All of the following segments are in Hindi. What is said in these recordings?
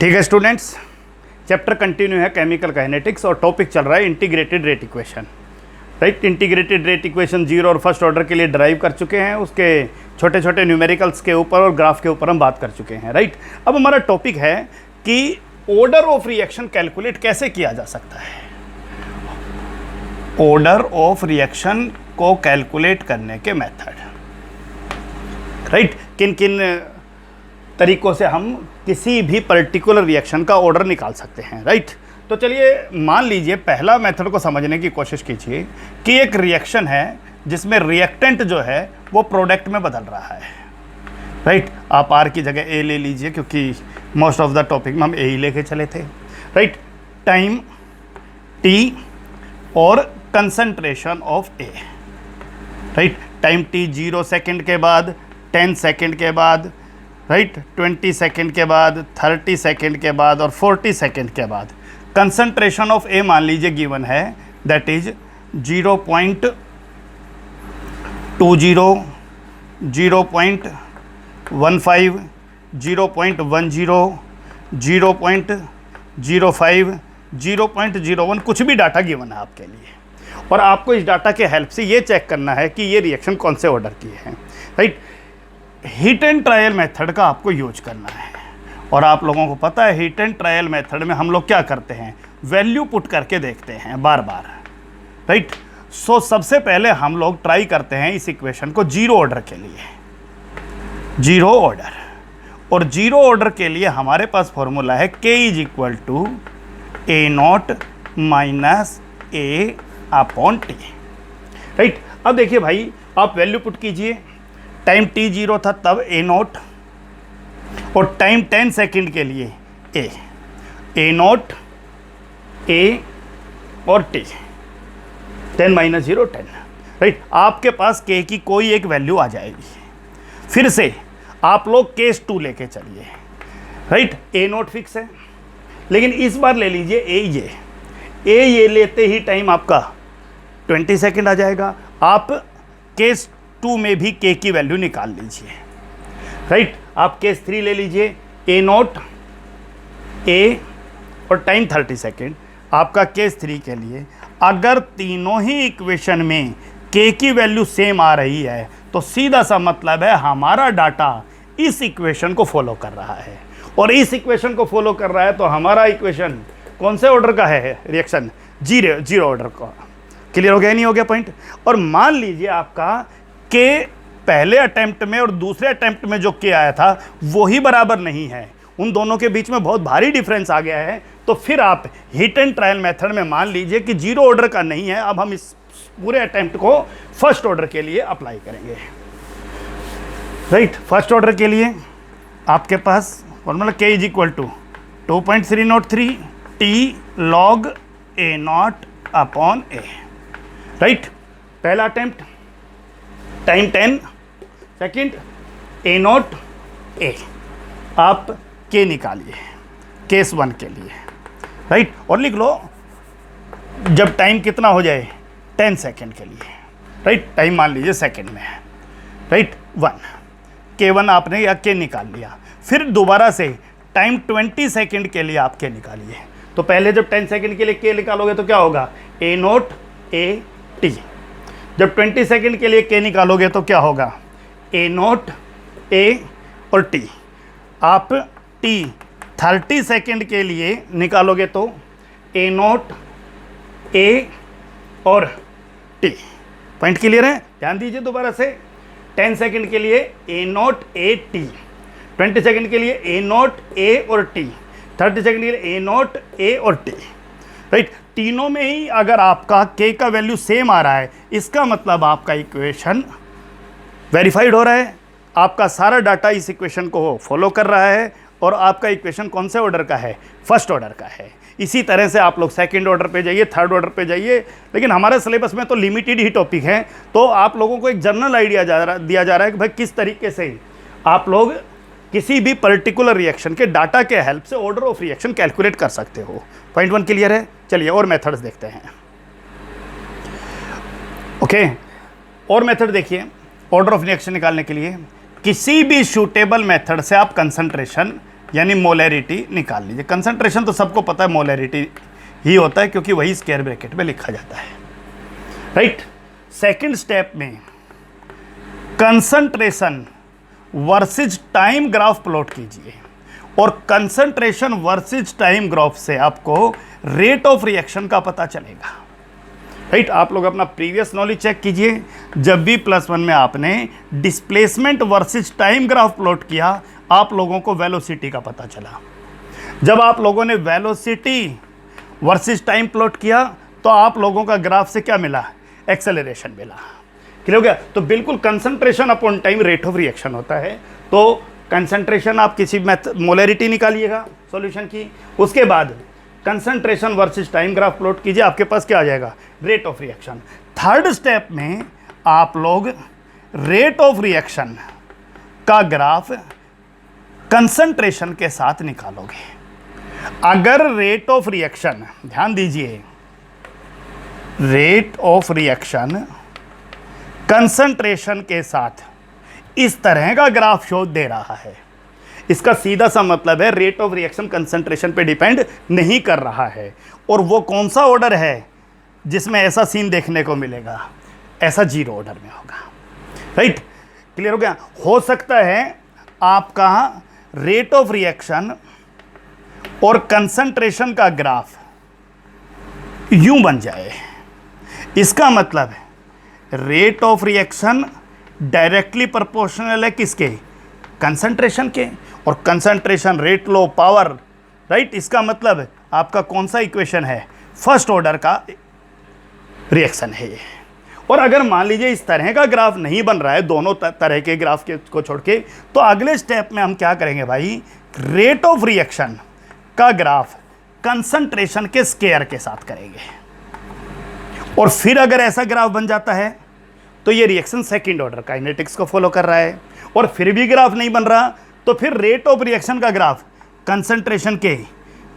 ठीक है स्टूडेंट्स, चैप्टर कंटिन्यू है केमिकल काइनेटिक्स और टॉपिक चल रहा है integrated rate equation. Right, integrated rate equation zero और फर्स्ट ऑर्डर के लिए ड्राइव कर चुके हैं, उसके छोटे छोटे न्यूमेरिकल्स के ऊपर और ग्राफ के ऊपर हम बात कर चुके हैं। राइट, अब हमारा टॉपिक है कि ऑर्डर ऑफ रिएक्शन कैलकुलेट कैसे किया जा सकता है। ऑर्डर ऑफ रिएक्शन को कैलकुलेट करने के मेथड। राइट, किन किन तरीकों से हम किसी भी पर्टिकुलर रिएक्शन का ऑर्डर निकाल सकते हैं। राइट, तो चलिए मान लीजिए पहला मेथड को समझने की कोशिश कीजिए कि एक रिएक्शन है जिसमें रिएक्टेंट जो है वो प्रोडक्ट में बदल रहा है। राइट, आप आर की जगह ए ले लीजिए क्योंकि मोस्ट ऑफ द टॉपिक में हम ए ही लेके चले थे। राइट, टाइम टी और concentration of A. Right, time T 0 second के बाद, 10 सेकेंड के बाद, राइट 20 सेकेंड के बाद, 30 सेकेंड के बाद और 40 सेकेंड के बाद कंसंट्रेशन ऑफ ए मान लीजिए गिवन है, दैट इज 0.20, 0.15, 0.10, 0.05, 0.01 कुछ भी डाटा गिवन है आपके लिए, और आपको इस डाटा के हेल्प से ये चेक करना है कि ये रिएक्शन कौन से ऑर्डर की है। Right, heat and trial method का आपको यूज करना है, और आप लोगों को पता है हीट एंड ट्रायल मेथड में हम लोग क्या करते हैं, वैल्यू पुट करके देखते हैं बार बार। राइट, सो सबसे पहले हम लोग ट्राई करते हैं इस इक्वेशन को जीरो ऑर्डर के लिए, जीरो ऑर्डर, और जीरो ऑर्डर के लिए हमारे पास फॉर्मूला है k is equal to A naught minus A upon T. Right, अब देखिए भाई आप वैल्यू पुट कीजिए, टाइम t 0 था तब ए नॉट, और टाइम 10 सेकेंड के लिए ए नॉट ए और टी, 10 माइनस 0 10। राइट, आपके पास k की कोई एक वैल्यू आ जाएगी, फिर से आप लोग केस 2 लेके चलिए। राइट, ए नॉट फिक्स है, लेकिन इस बार ले लीजिए ये लेते ही टाइम आपका 20 सेकेंड आ जाएगा। आप केस 2 में भी k की वैल्यू निकाल लीजिए। राइट, आप केस 3 ले लीजिए, ए नॉट ए और टाइम 30 सेकेंड। आपका केस 3 के लिए अगर तीनों ही इक्वेशन में k की वैल्यू सेम आ रही है तो सीधा सा मतलब है हमारा डाटा इस इक्वेशन को फॉलो कर रहा है, और इस इक्वेशन को फॉलो कर रहा है तो हमारा इक्वेशन कौन से ऑर्डर का है, रिएक्शन जीरो ऑर्डर का। क्लियर हो गया, नहीं हो गया पॉइंट। और मान लीजिए आपका के पहले अटेम्प्ट में और दूसरे अटेम्प्ट में जो के आया था वही बराबर नहीं है, उन दोनों के बीच में बहुत भारी डिफरेंस आ गया है, तो फिर आप हिट एंड ट्रायल मेथड में मान लीजिए कि जीरो ऑर्डर का नहीं है, अब हम इस पूरे अटेम्प्ट को फर्स्ट ऑर्डर के लिए अप्लाई करेंगे। राइट, फर्स्ट ऑर्डर के लिए आपके पास formula k is equal to 2.303 t log A naught upon A. Right, पहला attempt time 10 second, A naught A, आप के निकालिए केस 1 के लिए। राइट, और लिख लो जब टाइम कितना हो जाए 10 सेकेंड के लिए। राइट, टाइम मान लीजिए सेकेंड में है। राइट, 1 k1 आपने या के निकाल लिया, फिर दोबारा से टाइम 20 सेकेंड के लिए आप के निकालिए। तो पहले जब 10 सेकेंड के लिए के निकालोगे तो क्या होगा, ए नॉट ए टी। जब 20 सेकेंड के लिए के निकालोगे तो क्या होगा, ए नॉट ए और टी। आप टी 30 सेकेंड के लिए निकालोगे तो ए नॉट ए और टी। पॉइंट क्लियर है, ध्यान दीजिए दोबारा से। 10 सेकेंड के लिए ए नॉट ए टी, 20 सेकेंड के लिए ए नॉट ए और टी, 30 सेकेंड के लिए ए नॉट ए और टी। राइट, तीनों में ही अगर आपका k का वैल्यू सेम आ रहा है, इसका मतलब आपका इक्वेशन वेरीफाइड हो रहा है, आपका सारा डाटा इस इक्वेशन को फॉलो कर रहा है, और आपका इक्वेशन कौन से ऑर्डर का है, फर्स्ट ऑर्डर का है। इसी तरह से आप लोग सेकंड ऑर्डर पे जाइए, थर्ड ऑर्डर पे जाइए, लेकिन हमारे सिलेबस में तो लिमिटेड ही टॉपिक है, तो आप लोगों को एक जनरल आइडिया दिया जा रहा है कि भाई किस तरीके से आप लोग किसी भी पर्टिकुलर रिएक्शन के डाटा के हेल्प से ऑर्डर ऑफ रिएक्शन कैलकुलेट कर सकते हो। पॉइंट 1 क्लियर है। चलिए और मेथड्स देखते हैं। ओके, और मेथड देखिए ऑर्डर ऑफ रिएक्शन निकालने के लिए। किसी भी सूटेबल मेथड से आप कंसंट्रेशन यानी मोलैरिटी निकाल लीजिए। कंसंट्रेशन तो सबको पता है मोलैरिटी ही होता है, क्योंकि वही स्क्वायर ब्रैकेट में लिखा जाता है, राइट। सेकंड स्टेप में concentration versus time graph plot कीजिए, और कंसंट्रेशन वर्सेज टाइम ग्राफ से आपको रेट ऑफ रिएक्शन का पता चलेगा, राइट। आप लोग अपना प्रीवियस नॉलेज चेक कीजिए, जब भी +1 में आपने displacement versus time graph plot किया, आप लोगों को वेलोसिटी का पता चला। जब आप लोगों ने वेलोसिटी वर्सेज टाइम प्लॉट किया, तो आप लोगों का ग्राफ से क्या मिला? एक्सेलरेशन मिला। क्लियर हो गया? तो बिल्कुल concentration upon time rate of reaction होता है। तो कंसंट्रेशन आप किसी मोलैरिटी निकालिएगा सॉल्यूशन की, उसके बाद concentration versus time graph plot कीजिए, आपके पास क्या आ जाएगा? Rate of reaction. Third step में आप लोग रेट ऑफ रिएक्शन का ग्राफ कंसंट्रेशन के साथ निकालोगे। अगर रेट ऑफ रिएक्शन, ध्यान दीजिए, रेट ऑफ रिएक्शन कंसंट्रेशन के साथ इस तरह का ग्राफ शो दे रहा है, इसका सीधा सा मतलब है रेट ऑफ रिएक्शन कंसंट्रेशन पे डिपेंड नहीं कर रहा है। और वो कौन सा ऑर्डर है जिसमें ऐसा सीन देखने को मिलेगा? ऐसा 0 ऑर्डर में होगा, राइट। क्लियर हो गया? हो सकता है आपका रेट ऑफ रिएक्शन और कंसंट्रेशन का ग्राफ यूं बन जाए। इसका मतलब है rate of reaction directly proportional है किसके? कंसंट्रेशन के, और concentration rate low power, right. इसका मतलब आपका कौन सा इक्वेशन है? फर्स्ट ऑर्डर का रिएक्शन है ये। और अगर मान लीजिए इस तरह का ग्राफ नहीं बन रहा है, दोनों तरह के ग्राफ को छोड़ के, तो अगले स्टेप में हम क्या करेंगे भाई? रेट ऑफ रिएक्शन का ग्राफ कंसंट्रेशन के स्क्वायर के साथ करेंगे। और फिर अगर ऐसा ग्राफ बन जाता है तो ये रिएक्शन सेकंड ऑर्डर काइनेटिक्स को फॉलो कर रहा है। और फिर भी ग्राफ नहीं बन रहा, तो फिर रेट ऑफ रिएक्शन का ग्राफ कंसंट्रेशन के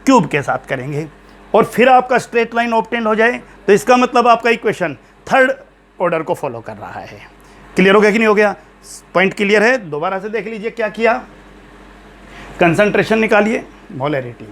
क्यूब के साथ करेंगे, और फिर आपका स्ट्रेट लाइन ऑब्टेन हो जाए, तो इसका मतलब आपका इक्वेशन थर्ड ऑर्डर को फॉलो कर रहा है। क्लियर हो गया कि नहीं हो गया? पॉइंट क्लियर है? दोबारा से देख लीजिए क्या किया। कंसंट्रेशन निकालिए, molarity,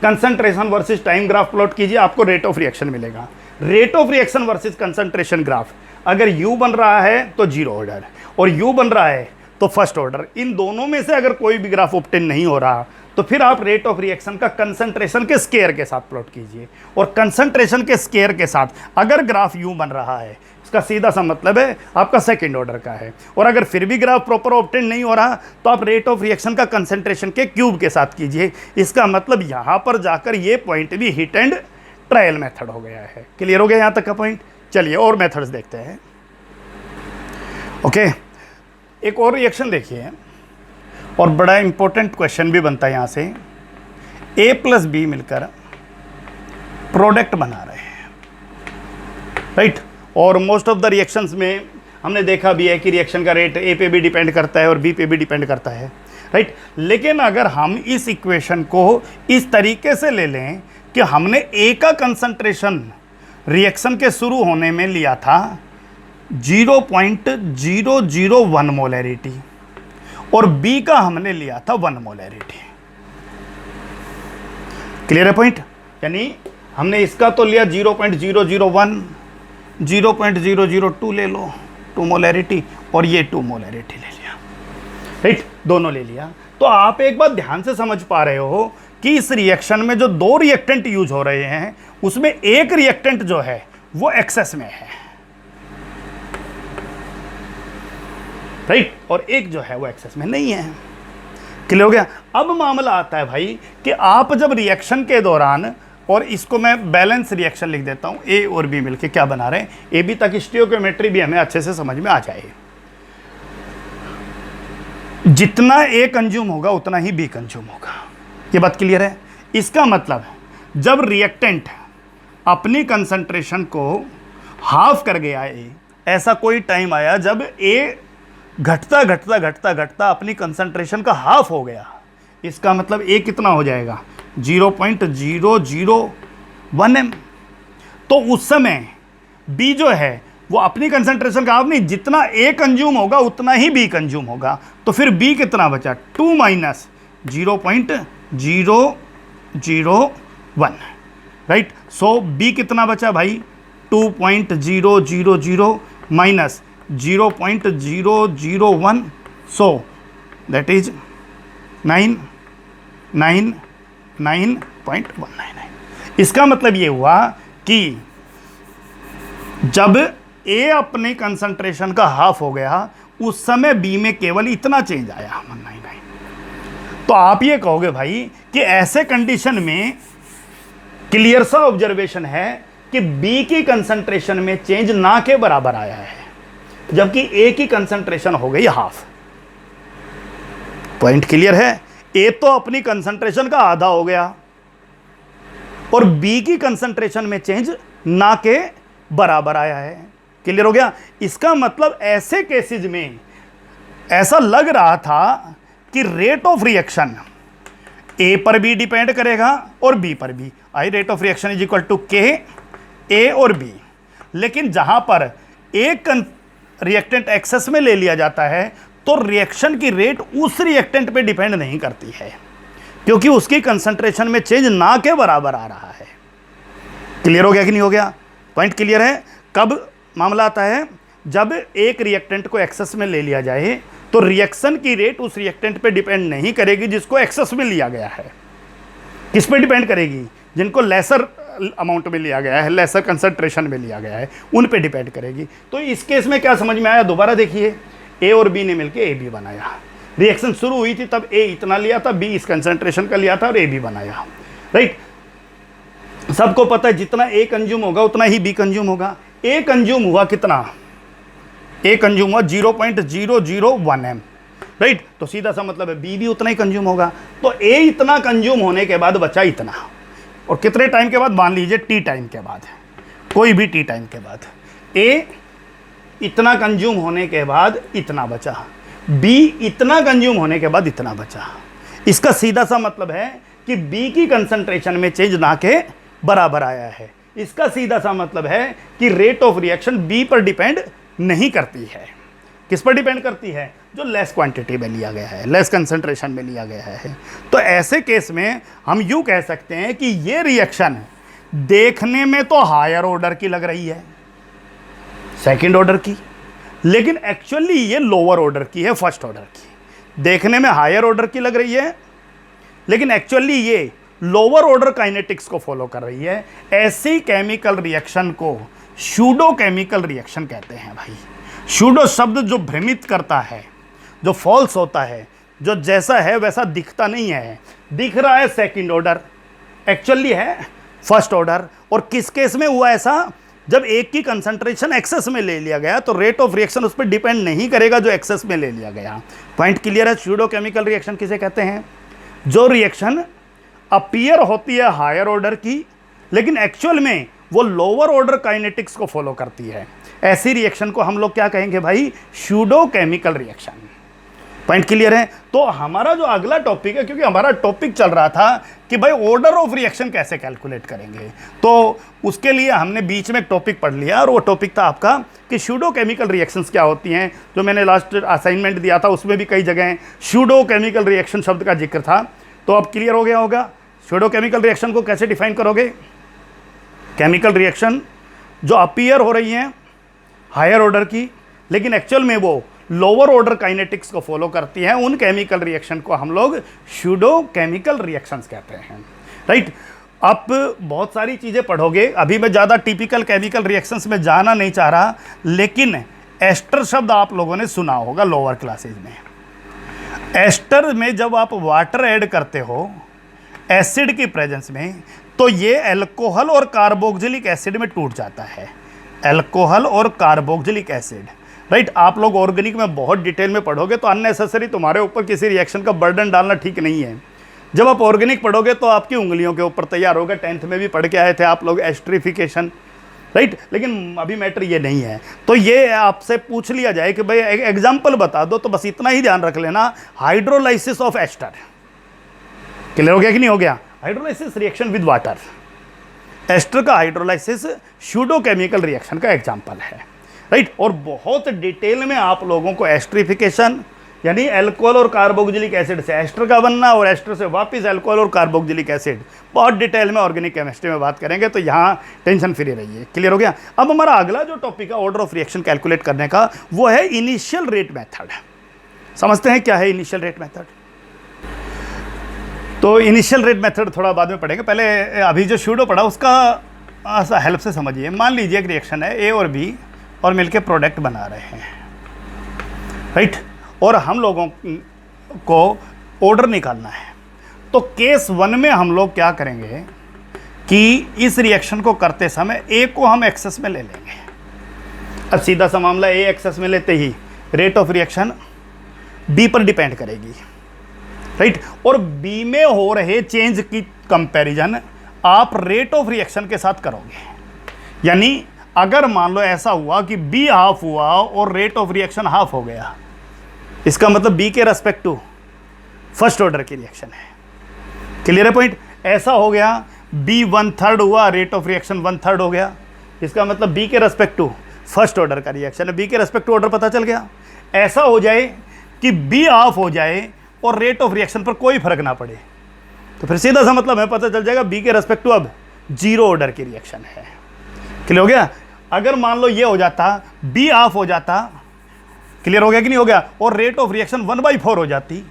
concentration versus time graph plot कीजिए, आपको रेट ऑफ रिएक्शन मिलेगा। Rate of reaction versus concentration graph, अगर U बन रहा है तो 0 ऑर्डर, और U बन रहा है तो फर्स्ट ऑर्डर। इन दोनों में से अगर कोई भी ग्राफ ऑब्टेन नहीं हो रहा, तो फिर आप रेट ऑफ रिएक्शन का कंसंट्रेशन के स्क्वायर के साथ प्लॉट कीजिए, और कंसंट्रेशन के स्क्वायर के साथ अगर ग्राफ U बन रहा है, इसका सीधा सा मतलब है आपका सेकंड ऑर्डर का है। और अगर फिर भी ग्राफ प्रॉपर ऑब्टेन नहीं हो रहा, तो आप रेट ऑफ रिएक्शन का कंसंट्रेशन के क्यूब के साथ कीजिए। इसका मतलब यहाँ पर जाकर ये पॉइंट भी हिट एंड ट्रायल मेथड हो गया है। क्लियर हो गया यहाँ तक का पॉइंट? चलिए और मेथड्स देखते हैं। ओके, एक और रिएक्शन देखिए, और बड़ा इंपॉर्टेंट क्वेश्चन भी बनता है यहाँ से। A + B मिलकर प्रोडक्ट बना रहे हैं, राइट। और मोस्ट ऑफ द रिएक्शंस में हमने देखा भी है कि रिएक्शन का रेट A पे भी डिपेंड करता है और B पे भी डिपेंड करता है, राइट। लेकिन अगर हम इस इक्वेशन को इस तरीके से ले लें कि हमने A का कंसंट्रेशन रिएक्शन के शुरू होने में लिया था 0.001 मोलैरिटी, और B का हमने लिया था 1 मोलैरिटी। क्लियर है पॉइंट? यानी हमने इसका तो लिया 0.001, 0.002 ले लो 2 मोलैरिटी, और ये 2 मोलैरिटी ले लिया, राइट। दोनों ले लिया। तो आप एक बात ध्यान से समझ पा रहे हो कि इस रिएक्शन में जो 2 रिएक्टेंट यूज हो रहे हैं, उसमें एक रिएक्टेंट जो है वो एक्सेस में है, राइट, और एक जो है वो एक्सेस में नहीं है। क्लियर हो गया? अब मामला आता है भाई कि आप जब रिएक्शन के दौरान, और इसको मैं बैलेंस रिएक्शन लिख देता हूं, A और B मिलके क्या बना रहे हैं, AB, ताकि स्टियोमेट्री भी हमें अच्छे से समझ में आ जाए। जितना A कंज्यूम होगा उतना ही B कंज्यूम होगा, ये बात क्लियर है? इसका मतलब जब रिएक्टेंट अपनी कंसंट्रेशन को हाफ कर गया A, ऐसा कोई टाइम आया जब A घटता घटता घटता घटता अपनी कंसंट्रेशन का हाफ हो गया, इसका मतलब A कितना हो जाएगा? 0.001 m। तो उस समय B जो है वो अपनी कंसंट्रेशन का हाफ नहीं, जितना A कंज्यूम होगा उतना ही B कंज्यूम होगा। तो फिर B कितना बचा? 2 - 0.001, राइट। सो बी कितना बचा भाई, 2.000 माइनस 0.001, सो दैट इज 999.199। इसका मतलब ये हुआ कि जब ए अपने कंसंट्रेशन का हाफ हो गया उस समय बी में केवल इतना चेंज आया 199। तो आप ये कहोगे भाई कि ऐसे कंडीशन में क्लियर सा ऑब्जर्वेशन है कि बी की कंसंट्रेशन में चेंज ना के बराबर आया है, जबकि ए की कंसंट्रेशन हो गई हाफ। पॉइंट क्लियर है? ए तो अपनी कंसंट्रेशन का आधा हो गया और बी की कंसंट्रेशन में चेंज ना के बराबर आया है। क्लियर हो गया? इसका मतलब ऐसे केसेस में ऐसा लग रहा था कि रेट ऑफ रिएक्शन ए पर भी डिपेंड करेगा और बी पर भी। I rate of reaction is equal to के ए और बी, लेकिन जहां पर एक रिएक्टेंट एक्सेस में ले लिया जाता है तो रिएक्शन की रेट उस रिएक्टेंट पे डिपेंड नहीं करती है, क्योंकि उसकी कंसंट्रेशन में चेंज ना के बराबर आ रहा है। क्लियर हो गया कि नहीं हो गया? पॉइंट क्लियर है? कब मामला आता है? जब एक रिएक्टेंट को एक्सेस में ले लिया जाए तो रिएक्शन की रेट उस रिएक्टेंट पे डिपेंड नहीं करेगी जिसको एक्सेस में लिया गया है। किस पे डिपेंड करेगी? जिनको लेसर अमाउंट में लिया गया है, लेसर कंसंट्रेशन में लिया गया है, उन पे डिपेंड करेगी। तो इस केस में क्या समझ में आया? दोबारा देखिए, ए और बी ने मिलकर ए बी बनाया। रिएक्शन शुरू हुई थी तब ए इतना लिया था, बी इस कंसंट्रेशन का लिया था और ए बी बनाया, राइट। सबको पता है जितना ए कंज्यूम होगा उतना ही बी कंज्यूम होगा। ए कंज्यूम हुआ कितना? ए कंज्यूम हुआ 0.001 m, राइट। तो सीधा सा मतलब है बी भी उतना ही कंज्यूम होगा। तो ए इतना कंज्यूम होने के बाद बचा इतना, और कितने टाइम के बाद? मान लीजिए टी टाइम के बाद, कोई भी टी टाइम के बाद ए इतना कंज्यूम होने के बाद इतना बचा, बी इतना कंज्यूम होने के बाद इतना बचा। इसका सीधा सा मतलब है कि बी की कंसंट्रेशन में चेंज ना के बराबर आया है। इसका सीधा सा मतलब है कि रेट ऑफ रिएक्शन बी पर डिपेंड नहीं करती है। किस पर डिपेंड करती है? जो लेस क्वांटिटी में लिया गया है, लेस कंसंट्रेशन में लिया गया है। तो ऐसे केस में हम यूं कह सकते हैं कि ये रिएक्शन देखने में तो हायर ऑर्डर की लग रही है, सेकंड ऑर्डर की, लेकिन एक्चुअली ये लोअर ऑर्डर की है, फर्स्ट ऑर्डर की। देखने में हायर ऑर्डर की लग रही है, लेकिन एक्चुअली ये लोअर ऑर्डर काइनेटिक्स को फॉलो कर रही है। ऐसी केमिकल रिएक्शन को सूडो केमिकल रिएक्शन कहते हैं भाई। सूडो शब्द जो भ्रमित करता है, जो फॉल्स होता है, जो जैसा है वैसा दिखता नहीं है, दिख रहा है सेकंड ऑर्डर, एक्चुअली है फर्स्ट ऑर्डर। और किस केस में हुआ ऐसा? जब एक की कंसंट्रेशन एक्सेस में ले लिया गया तो रेट ऑफ रिएक्शन उस पर डिपेंड नहीं करेगा जो एक्सेस में ले लिया गया। पॉइंट क्लियर है? सूडो केमिकल रिएक्शन किसे कहते हैं? जो रिएक्शन अपीयर होती है हायर ऑर्डर की, लेकिन एक्चुअल में वो लोअर ऑर्डर काइनेटिक्स को फॉलो करती है। ऐसी रिएक्शन को हम लोग क्या कहेंगे भाई? Pseudo chemical reaction. Point clear है? तो हमारा जो अगला टॉपिक है, क्योंकि हमारा टॉपिक चल रहा था कि भाई ऑर्डर ऑफ रिएक्शन कैसे कैलकुलेट करेंगे, तो उसके लिए हमने बीच में एक टॉपिक पढ़ लिया, और वो टॉपिक था आपका कि सूडो केमिकल रिएक्शंस क्या होती हैं। जो मैंने लास्ट असाइनमेंट दिया था उसमें भी कई जगह सूडो केमिकल रिएक्शन शब्द का जिक्र था। तो अब क्लियर हो गया होगा सूडो केमिकल रिएक्शन को कैसे डिफाइन करोगे? केमिकल रिएक्शन जो अपीयर हो रही हैं हायर ऑर्डर की, लेकिन एक्चुअल में वो लोअर ऑर्डर काइनेटिक्स को फॉलो करती हैं, उन केमिकल रिएक्शन को हम लोग सूडो केमिकल रिएक्शंस कहते हैं, राइट। आप बहुत सारी चीज़ें पढ़ोगे, अभी मैं ज़्यादा टिपिकल केमिकल रिएक्शंस में जाना नहीं चाह रहा, लेकिन एस्टर शब्द आप लोगों ने सुना होगा लोअर क्लासेज में। एस्टर में जब आप वाटर ऐड करते हो एसिड की प्रेजेंस में, तो ये अल्कोहल और कार्बोक्सिलिक एसिड में टूट जाता है। अल्कोहल और कार्बोक्सिलिक एसिड, राइट। आप लोग ऑर्गेनिक में बहुत डिटेल में पढ़ोगे तो अननेसेसरी तुम्हारे ऊपर किसी रिएक्शन का बर्डन डालना ठीक नहीं है। जब आप ऑर्गेनिक पढ़ोगे तो आपकी उंगलियों के ऊपर तैयार होगा। 10th में भी पढ़ के आए थे आप लोग एस्ट्रिफिकेशन, राइट। लेकिन अभी मैटर ये नहीं है। तो ये आपसे पूछ लिया जाए कि भाई एक एग्जाम्पल बता दो, तो बस इतना ही ध्यान रख लेना, हाइड्रोलाइसिस ऑफ एस्टर। क्लियर हो गया कि नहीं हो गया? Hydrolysis reaction with water, ester का हाइड्रोलाइसिस सूडो केमिकल रिएक्शन का एग्जाम्पल है, राइट। और बहुत डिटेल में आप लोगों को एस्ट्रिफिकेशन, यानी अल्कोहल और कार्बोक्सिलिक एसिड से एस्टर का बनना और एस्टर से वापस अल्कोहल और कार्बोक्सिलिक एसिड। बहुत डिटेल में ऑर्गेनिक केमिस्ट्री में बात करेंगे, तो यहाँ टेंशन फ्री रहिए। क्लियर हो गया। अब हमारा अगला जो टॉपिक है ऑर्डर ऑफ रिएक्शन कैलकुलेट करने का, वो है इनिशियल रेट मेथड। समझते हैं क्या है इनिशियल रेट मेथड। तो इनिशियल रेट मेथड थोड़ा बाद में पढ़ेंगे, पहले अभी जो शूडो पढ़ा उसका हेल्प से समझिए। मान लीजिए एक रिएक्शन है ए और बी और मिलके प्रोडक्ट बना रहे हैं, राइट, और हम लोगों को ऑर्डर निकालना है। तो केस 1 में हम लोग क्या करेंगे कि इस रिएक्शन को करते समय ए को हम एक्सेस में ले लेंगे। अब सीधा सा मामला, ए एक्सेस में लेते ही रेट ऑफ रिएक्शन बी पर डिपेंड करेगी, राइट, और बी में हो रहे चेंज की कंपैरिजन आप रेट ऑफ रिएक्शन के साथ करोगे। यानी अगर मान लो ऐसा हुआ कि बी हाफ हुआ और रेट ऑफ रिएक्शन हाफ हो गया, इसका मतलब बी के रेस्पेक्ट टू फर्स्ट ऑर्डर की रिएक्शन है। क्लियर है पॉइंट। ऐसा हो गया बी 1/3 हुआ, रेट ऑफ रिएक्शन 1/3 हो गया, इसका मतलब बी के रेस्पेक्ट टू फर्स्ट ऑर्डर का रिएक्शन है, बी के रेस्पेक्ट टू ऑर्डर पता चल गया। ऐसा हो जाए कि बी ऑफ हो जाए और रेट ऑफ रिएक्शन पर कोई फर्क ना पड़े, तो फिर सीधा सा मतलब है पता चल जाएगा बी के रेस्पेक्ट टू अब 0 ऑर्डर की रिएक्शन है। क्लियर हो गया। अगर मान लो ये हो जाता, बी ऑफ हो जाता, क्लियर हो गया कि नहीं हो गया, और रेट ऑफ रिएक्शन 1/4 हो जाती,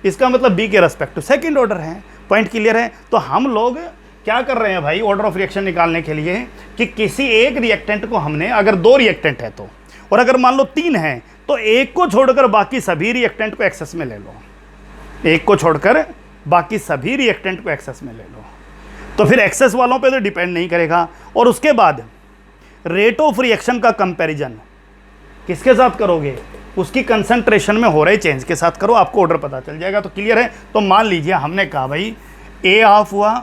इसका मतलब बी के रेस्पेक्ट टू सेकंड ऑर्डर है। पॉइंट क्लियर है। तो हम लोग क्या कर रहे हैं भाई ऑर्डर ऑफ रिएक्शन निकालने के लिए कि किसी एक रिएक्टेंट को हमने, अगर 2 रिएक्टेंट है तो, और अगर मान लो 3 है तो एक को छोड़कर बाकी सभी रिएक्टेंट को एक्सेस में ले लो, एक को छोड़कर बाकी सभी रिएक्टेंट को एक्सेस में ले लो, तो फिर एक्सेस वालों पे तो डिपेंड नहीं करेगा। और उसके बाद रेट ऑफ रिएक्शन का कंपैरिजन किसके साथ करोगे, उसकी कंसंट्रेशन में हो रहे चेंज के साथ करो, आपको ऑर्डर पता चल जाएगा। तो क्लियर है। तो मान लीजिए हमने कहा भाई ए हाफ हुआ,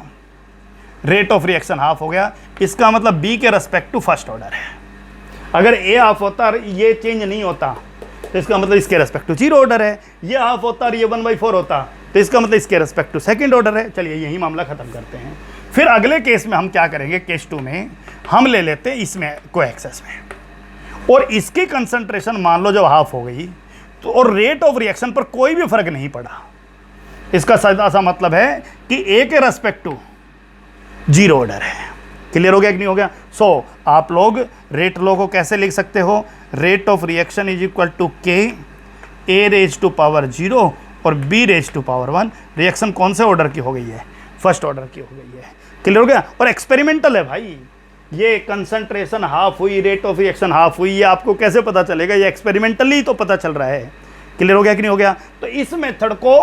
रेट ऑफ रिएक्शन हाफ हो गया, इसका मतलब बी के रेस्पेक्ट टू फर्स्ट ऑर्डर है। अगर ए हाफ होता और ये चेंज नहीं होता तो इसका मतलब इसके रेस्पेक्ट टू 0 ऑर्डर है। ये हाफ होता और ये 1/4 होता तो इसका मतलब इसके रेस्पेक्ट टू सेकंड ऑर्डर है। चलिए यही मामला खत्म करते हैं। फिर अगले केस में हम क्या करेंगे, केस 2 में हम ले लेते हैं इसमें को एक्सेस में, और इसकी कंसंट्रेशन मान लो जब हाफ हो गई तो, और रेट ऑफ रिएक्शन पर कोई भी फर्क नहीं पड़ा, इसका सीधा सा मतलब है कि ए के रेस्पेक्ट टू 0 ऑर्डर है। क्लियर हो गया कि नहीं हो गया। सो आप लोग रेट लॉ को कैसे लिख सकते हो, rate of reaction is equal to के ए रेज टू पावर 0 और B raise to power 1। Reaction कौन से ऑर्डर की हो गई है, फर्स्ट ऑर्डर की हो गई है। क्लियर हो गया। और एक्सपेरिमेंटल है भाई, ये कंसंट्रेशन हाफ हुई, रेट ऑफ रिएक्शन हाफ हुई, ये आपको कैसे पता चलेगा, ये एक्सपेरिमेंटली तो पता चल रहा है। क्लियर हो गया कि नहीं हो गया। तो इस मेथड को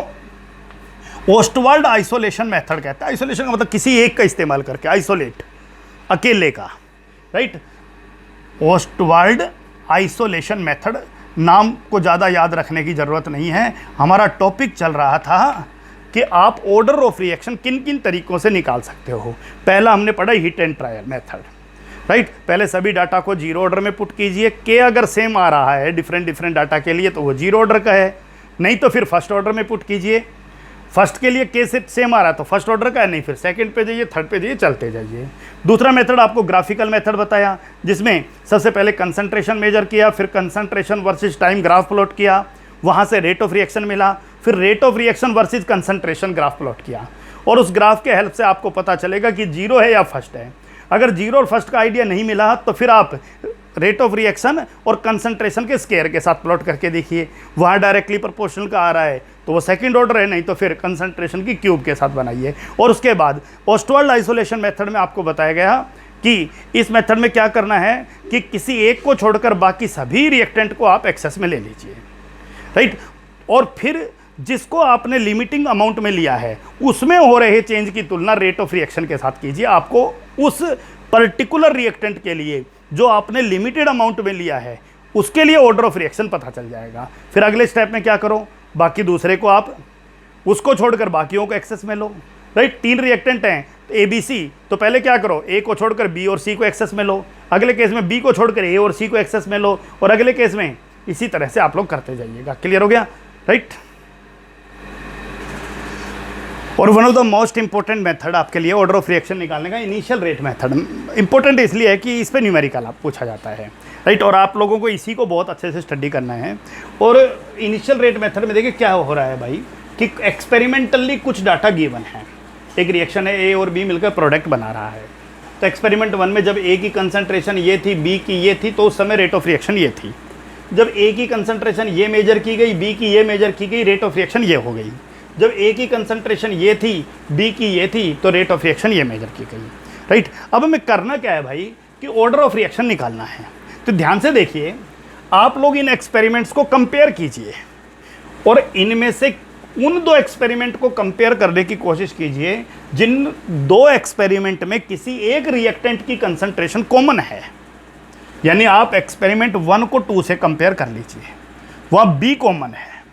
ओस्टवाल्ड आइसोलेशन मेथड कहता है। आइसोलेशन का मतलब किसी एक का इस्तेमाल करके, आइसोलेट अकेले का, राइट। ओस्टवाल्ड आइसोलेशन मेथड, नाम को ज़्यादा याद रखने की ज़रूरत नहीं है। हमारा टॉपिक चल रहा था कि आप ऑर्डर ऑफ रिएक्शन किन किन तरीकों से निकाल सकते हो। पहला हमने पढ़ा hit and trial method, right. पहले सभी डाटा को 0 ऑर्डर में पुट कीजिए, के अगर सेम आ रहा है डिफरेंट डाटा के लिए तो वो 0 ऑर्डर का है, नहीं तो फिर फर्स्ट ऑर्डर में पुट कीजिए। फर्स्ट के लिए के से सेम आ रहा है तो फर्स्ट ऑर्डर का है, नहीं फिर सेकंड पे जाइए, थर्ड पे जाइए, चलते जाइए। दूसरा मेथड आपको ग्राफिकल मेथड बताया, जिसमें सबसे पहले कंसंट्रेशन मेजर किया, फिर concentration versus time graph plot किया, वहाँ से रेट ऑफ रिएक्शन मिला, फिर rate of reaction versus concentration graph plot किया, और उस ग्राफ के हेल्प से आपको पता चलेगा कि 0 है या फर्स्ट है। अगर 0 और फर्स्ट का आइडिया नहीं मिला तो फिर आप रेट ऑफ रिएक्शन और कंसंट्रेशन के स्केयर के साथ प्लॉट करके देखिए, वहाँ डायरेक्टली प्रोपोर्शनल का आ रहा है तो वो सेकंड ऑर्डर है, नहीं तो फिर कंसंट्रेशन की क्यूब के साथ बनाइए। और उसके बाद ओस्टवाल्ड आइसोलेशन मेथड में आपको बताया गया कि इस मेथड में क्या करना है कि किसी एक को छोड़कर बाकी सभी रिएक्टेंट को आप एक्सेस में ले लीजिए, राइट। और फिर जिसको आपने लिमिटिंग अमाउंट में लिया है उसमें हो रहे चेंज की तुलना रेट ऑफ रिएक्शन के साथ कीजिए। आपको उस पर्टिकुलर रिएक्टेंट के लिए जो आपने लिमिटेड अमाउंट में लिया है उसके लिए ऑर्डर ऑफ रिएक्शन पता चल जाएगा। फिर अगले स्टेप में क्या करो, बाकी दूसरे को आप उसको छोड़कर बाकियों को एक्सेस में लो, राइट। 3 रिएक्टेंट हैं ए बी सी, तो पहले क्या करो, ए को छोड़कर बी और सी को एक्सेस में लो, अगले केस में बी को छोड़कर ए और सी को एक्सेस में लो, और अगले केस में इसी तरह से आप लोग करते जाइएगा। क्लियर हो गया, राइट। और one of the most important method आपके लिए ऑर्डर ऑफ रिएक्शन निकालने का इनिशियल रेट मेथड। इंपॉर्टेंट इसलिए है कि इस पर न्यूमेरिकल आप पूछा जाता है, राइट। और आप लोगों को इसी को बहुत अच्छे से स्टडी करना है। और इनिशियल रेट मेथड में देखिए क्या हो रहा है भाई कि एक्सपेरिमेंटली कुछ डाटा गिवन है, एक रिएक्शन है, ए और बी मिलकर प्रोडक्ट बना रहा है। तो एक्सपेरिमेंट 1 में जब ए की कंसंट्रेशन ये थी, बी की ये थी, तो उस समय रेट ऑफ रिएक्शन ये थी। जब ए की कंसंट्रेशन ये मेजर की गई, बी की ये मेजर की गई, रेट ऑफ रिएक्शन ये हो गई। जब ए की कंसंट्रेशन ये थी, बी की ये थी, तो रेट ऑफ रिएक्शन ये मेजर की गई। राइट। अब हमें करना क्या है भाई कि ऑर्डर ऑफ रिएक्शन निकालना है। तो ध्यान से देखिए, आप लोग इन एक्सपेरिमेंट्स को कंपेयर कीजिए और इनमें से उन 2 एक्सपेरिमेंट को कंपेयर करने की कोशिश कीजिए जिन 2 एक्सपेरिमेंट में किसी एक रिएक्टेंट की कंसंट्रेशन कॉमन है। यानी आप एक्सपेरिमेंट 1 को 2 से कंपेयर कर लीजिए, वहां बी कॉमन है।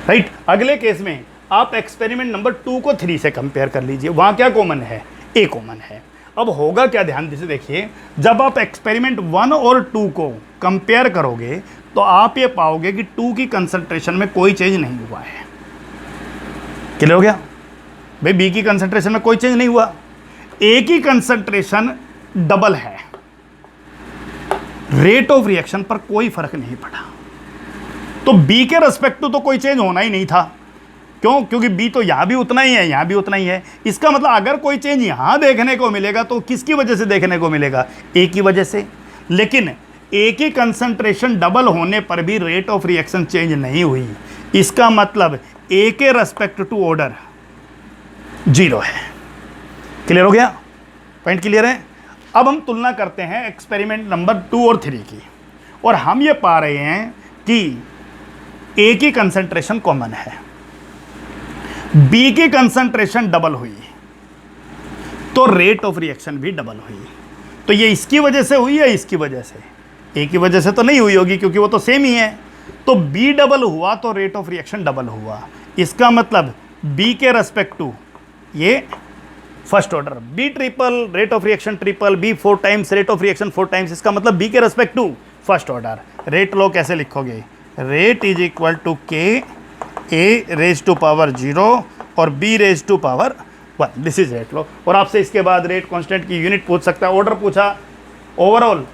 राइट। अगले केस में आप एक्सपेरिमेंट नंबर 2 को 3 से कंपेयर कर लीजिए, वहां क्या कॉमन है, ए कॉमन है। अब होगा क्या, ध्यान से देखिए, जब आप एक्सपेरिमेंट 1 और 2 को कंपेयर करोगे तो आप ये पाओगे कि 2 की कंसंट्रेशन में कोई चेंज नहीं हुआ है। क्लियर हो गया भाई, बी की कंसंट्रेशन में कोई चेंज नहीं हुआ, ए की कंसंट्रेशन डबल है, रेट ऑफ रिएक्शन पर कोई फर्क नहीं पड़ा। तो बी के रेस्पेक्ट तो कोई चेंज होना ही नहीं था। क्यों? क्योंकि बी तो यहां भी उतना ही है, यहां भी उतना ही है। इसका मतलब अगर कोई चेंज यहां देखने को मिलेगा तो किसकी वजह से देखने को मिलेगा, ए की वजह से। लेकिन ए की कंसंट्रेशन डबल होने पर भी रेट ऑफ रिएक्शन चेंज नहीं हुई। इसका मतलब ए के रेस्पेक्ट टू ऑर्डर 0 है। क्लियर हो गया? पॉइंट क्लियर है? अब हम तुलना करते हैं एक्सपेरिमेंट नंबर 2 और 3 की, और हम ये पा रहे हैं कि ए की कंसंट्रेशन कॉमन है, बी की कंसंट्रेशन डबल हुई, तो रेट ऑफ रिएक्शन भी डबल हुई। तो ये इसकी वजह से हुई या इसकी वजह से? ए की वजह से तो नहीं हुई होगी क्योंकि वो तो सेम ही है। तो बी डबल हुआ तो रेट ऑफ रिएक्शन डबल हुआ। इसका मतलब बी के रेस्पेक्ट टू ये first order, B triple rate of reaction triple, B 4 times rate of reaction 4 times. इसका मतलब बी के respect to first order. Rate law कैसे लिखोगे? रेट इज इक्वल टू के ए रेज टू पावर 0 और B raise to power 1। This is rate law. और आपसे इसके बाद रेट कांस्टेंट की यूनिट पूछ सकता है। ऑर्डर पूछा, ओवरऑल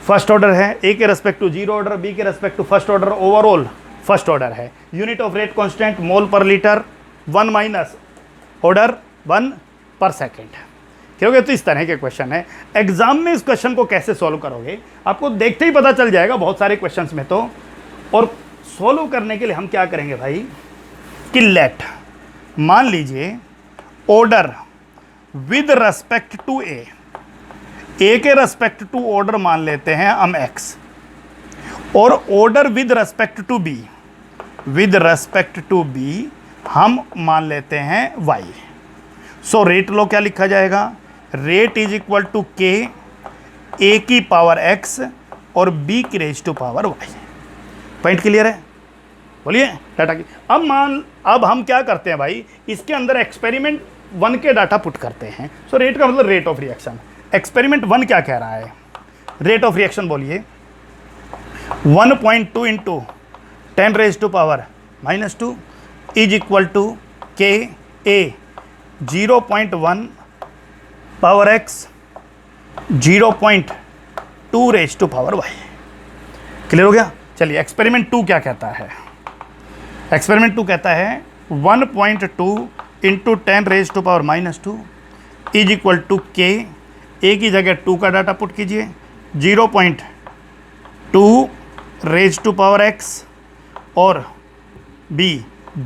फर्स्ट ऑर्डर है, ए के रेस्पेक्ट टू 0 ऑर्डर, बी के respect to first order, overall first order है। Unit of rate constant mole per litre 1 minus order 1 पर सेकेंड। क्योंकि तो इस तरह के क्वेश्चन है। एग्जाम में इस क्वेश्चन को कैसे सॉल्व करोगे आपको देखते ही पता चल जाएगा बहुत सारे क्वेश्चंस में तो। और सॉल्व करने के लिए हम क्या करेंगे भाई कि लेट, मान लीजिए order with respect to A के रेस्पेक्ट टू ऑर्डर मान लेते हैं हम x, और order with respect to b हम मान लेते हैं y। सो रेट लो क्या लिखा जाएगा? रेट इज इक्वल टू के ए की पावर x और b की raise to power y। Point clear है? बोलिए डाटा की। अब हम क्या करते हैं भाई, इसके अंदर एक्सपेरिमेंट 1 के डाटा पुट करते हैं। सो रेट का मतलब रेट ऑफ रिएक्शन। एक्सपेरिमेंट 1 क्या कह रहा है? रेट ऑफ रिएक्शन बोलिए 1.2 into 10 raise to power -2 is equal to के A 0.1 power x 0.2 raise to power y। Clear हो गया? चलिए एक्सपेरिमेंट 2 क्या कहता है? एक्सपेरिमेंट 2 कहता है 1.2 into 10 raise to power -2 is equal to के, ए की जगह 2 का डाटा पुट कीजिए, 0.2 रेज टू पावर x और b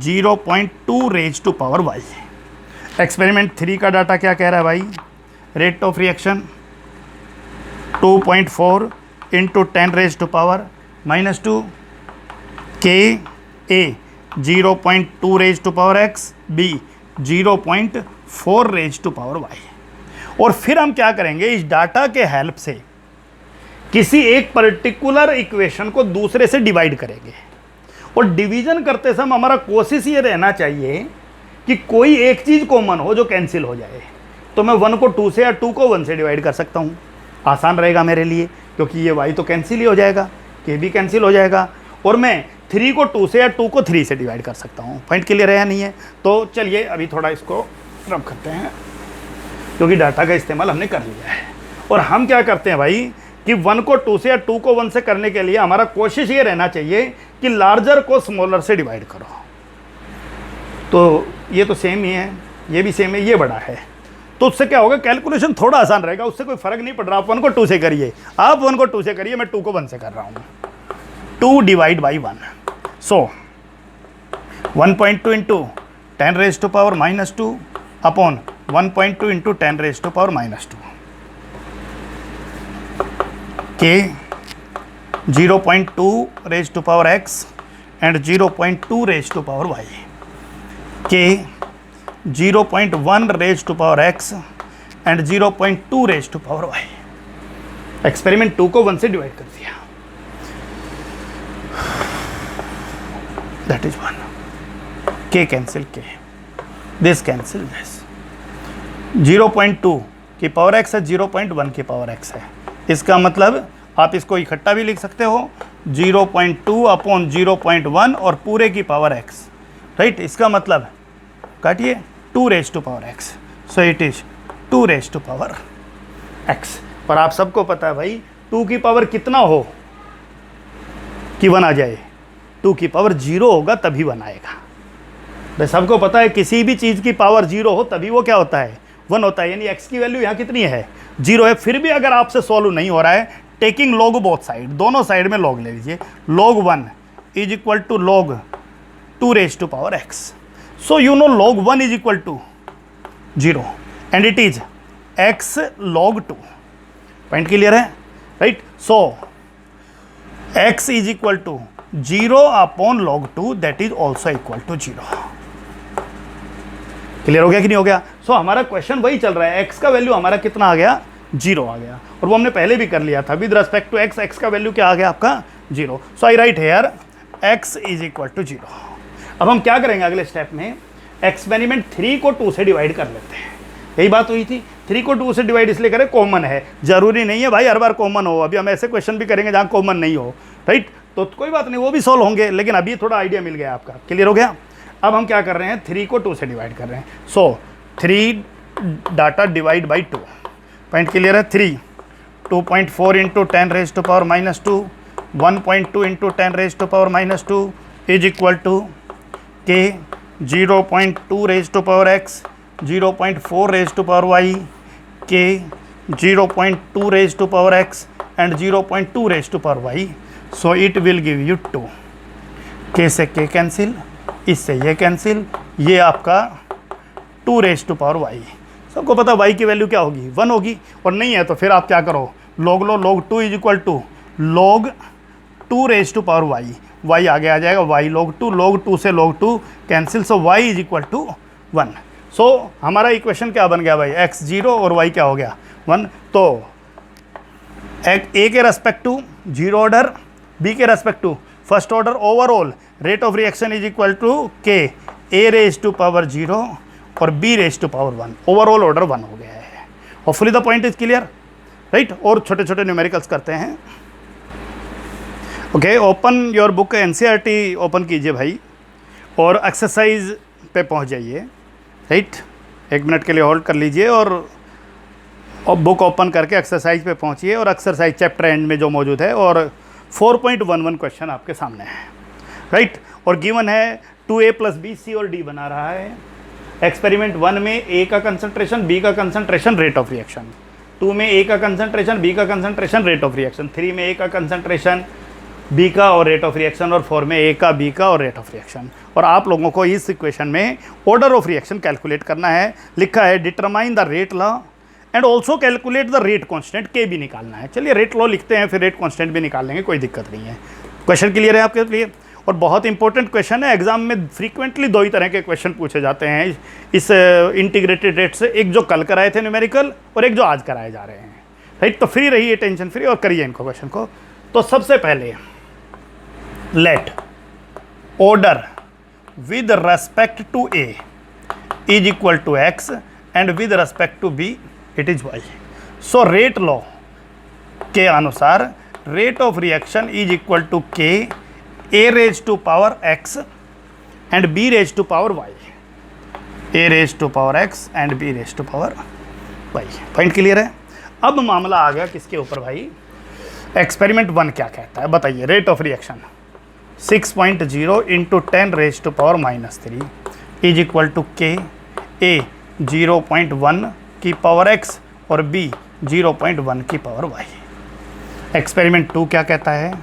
0.2 raise to power y। Experiment 3 का डाटा क्या कह रहा है भाई? Rate of reaction 2.4 into 10 raise to power -2 के A 0.2 raise to power x, b 0.4 raise to power y। और फिर हम क्या करेंगे, इस डाटा के हेल्प से किसी एक पर्टिकुलर इक्वेशन को दूसरे से डिवाइड करेंगे। और डिवीजन करते समय हमारा कोशिश ये रहना चाहिए कि कोई एक चीज़ कॉमन हो जो कैंसिल हो जाए। तो मैं 1 को 2 से या 2 को 1 से डिवाइड कर सकता हूँ, आसान रहेगा मेरे लिए, क्योंकि ये y तो कैंसिल ही हो जाएगा, के भी कैंसिल हो जाएगा। और मैं 3 को 2 से या 2 को 3 से डिवाइड कर सकता हूँ। पॉइंट क्लियर है या नहीं है? तो चलिए अभी थोड़ा इसको रब करते हैं, क्योंकि डाटा का इस्तेमाल हमने कर लिया है। और हम क्या करते हैं भाई कि 1 को 2 से या 2 को 1 से करने के लिए हमारा कोशिश ये रहना चाहिए कि लार्जर को स्मॉलर से डिवाइड करो। तो ये तो सेम ही है, ये भी सेम है, ये बड़ा है, तो उससे क्या होगा, कैलकुलेशन थोड़ा आसान रहेगा, उससे कोई फर्क नहीं पड़ रहा। आप 1 को 2 से करिए, आप 1 को 2 से करिए, मैं 2 को 1 से कर रहा हूँ। 2 divide by 1, so 1.2 into 10 raise to power minus 2 upon 1.2 into 10 raise to power minus 2 k 0.2 raise to power x and 0.2 raise to power y k 0.1 raise to power x and 0.2 raise to power y। Experiment 2 को 1 से डिवाइड कर दिया, that is 1। k cancel k, this cancel this. 0.2 की पावर x है, 0.1 की पावर x है। इसका मतलब आप इसको इकट्ठा भी लिख सकते हो, 0.2 अपॉन 0.1 और पूरे की पावर x, राइट। इसका मतलब काटिए 2 raise to power x, so it is 2 raise to power x। पर आप सबको पता है भाई 2 की पावर कितना हो कि 1 आ जाए, 2 की पावर 0 होगा तभी 1 आएगा। भाई सबको पता है किसी भी चीज़ की पावर 0 हो तभी वो क्या होता है, 1 होता है। यानी x की वैल्यू यहाँ कितनी है, 0 है। फिर भी अगर आपसे सॉल्व नहीं हो रहा है, टेकिंग लॉग बोथ साइड, दोनों साइड में लॉग ले लीजिए। log 1 is equal to log 2 raise to power x, so you know log 1 is equal to 0 and it is x log 2। Point clear है, right. So x is equal to 0 upon log 2 that is also equal to 0। Clear हो गया कि नहीं हो गया। सो हमारा क्वेश्चन वही चल रहा है, x का वैल्यू हमारा कितना आ गया, 0 आ गया, और वो हमने पहले भी कर लिया था with respect to x। x का वैल्यू क्या आ गया आपका, 0। So I write here x is equal to 0। अब हम क्या करेंगे अगले स्टेप में, एक्सपेरिमेंट 3 को 2 से डिवाइड कर लेते हैं। यही बात हुई थी, 3 को 2 से डिवाइड इसलिए करें कॉमन है, जरूरी नहीं है भाई हर बार कॉमन हो। अभी हम ऐसे क्वेश्चन भी करेंगे जहाँ कॉमन नहीं हो, राइट, तो कोई बात नहीं, वो भी सॉल्व होंगे, लेकिन अभी थोड़ा आइडिया मिल गया आपका। क्लियर हो गया। अब हम क्या कर रहे हैं, 3 को 2 से डिवाइड कर रहे हैं। So 3 data divide by 2, point clear है। 3 2.4 into 10 raise to power minus 2, 1.2 into 10 raise to power minus 2 is equal to k 0.2 raise to power x, 0.4 raise to power y, k 0.2 raise to power x and 0.2 raise to power y। So it will give you 2। k से k कैंसिल, इससे ये कैंसिल, ये आपका 2 रेज टू पावर y। सबको पता y की वैल्यू क्या होगी, 1 होगी, और नहीं है तो फिर आप क्या करो, log लो, log 2 is equal to log 2 raise to power y, y आगे आ जाएगा, y log 2 से log 2 cancel, so y is equal to 1। सो हमारा इक्वेशन क्या बन गया भाई, x 0 और y क्या हो गया, 1। तो a के रेस्पेक्ट टू 0 ऑर्डर, b के respect to first order, overall rate of reaction is equal to k a raise to power 0 और b raise to power 1, overall order 1 हो गया है। Hopefully the point is clear, right. और छोटे छोटे न्यूमेरिकल्स करते हैं। Okay, open your book NCERT open कीजिए भाई, और एक्सरसाइज पे पहुंच जाइए, राइट। 1 मिनट के लिए होल्ड कर लीजिए और बुक ओपन करके एक्सरसाइज पे पहुंचिए, और एक्सरसाइज चैप्टर एंड में जो मौजूद है, और 4.11 क्वेश्चन आपके सामने है, राइट। और गिवन है 2a + b c और d बना रहा है। एक्सपेरिमेंट 1 में a का कंसंट्रेशन, b का कंसंट्रेशन, रेट ऑफ रिएक्शन। 2 में a का कंसंट्रेशन, b का कंसंट्रेशन, रेट ऑफ रिएक्शन। 3 में a का कंसंट्रेशन, b का और रेट ऑफ रिएक्शन, और 4 में a का, b का और रेट ऑफ रिएक्शन। और आप लोगों को इस इक्वेशन में ऑर्डर ऑफ रिएक्शन कैलकुलेट करना है। लिखा है determine the rate law and also calculate the rate constant, के भी निकालना है। चलिए रेट लॉ लिखते हैं, फिर रेट कांस्टेंट भी निकाल लेंगे, कोई दिक्कत नहीं है। क्वेश्चन क्लियर है आपके लिए, और बहुत इंपॉर्टेंट क्वेश्चन है। एग्जाम में फ्रीक्वेंटली 2 ही तरह के क्वेश्चन पूछे जाते हैं इस इंटीग्रेटेड रेट से, एक जो कल कराए थे न्यूमेरिकल, और एक जो आज कराए जा रहे हैं, राइट। तो फ्री रहिए, टेंशन फ्री, और करिए इनको क्वेश्चन को। तो सबसे पहले let order with respect to a is equal to x and with respect to b it is y। So rate law के अनुसार rate of reaction is equal to k a raise to power x and b raise to power y, a raise to power x and b raise to power y। Point clear है। अब मामला आ गया किसके ऊपर भाई, एक्सपेरिमेंट 1 क्या कहता है बताइए, rate of reaction 6.0 into 10 raise to power -3 is equal to के, ए 0.1 की पावर x और b 0.1 की पावर y। एक्सपेरिमेंट 2 क्या कहता है,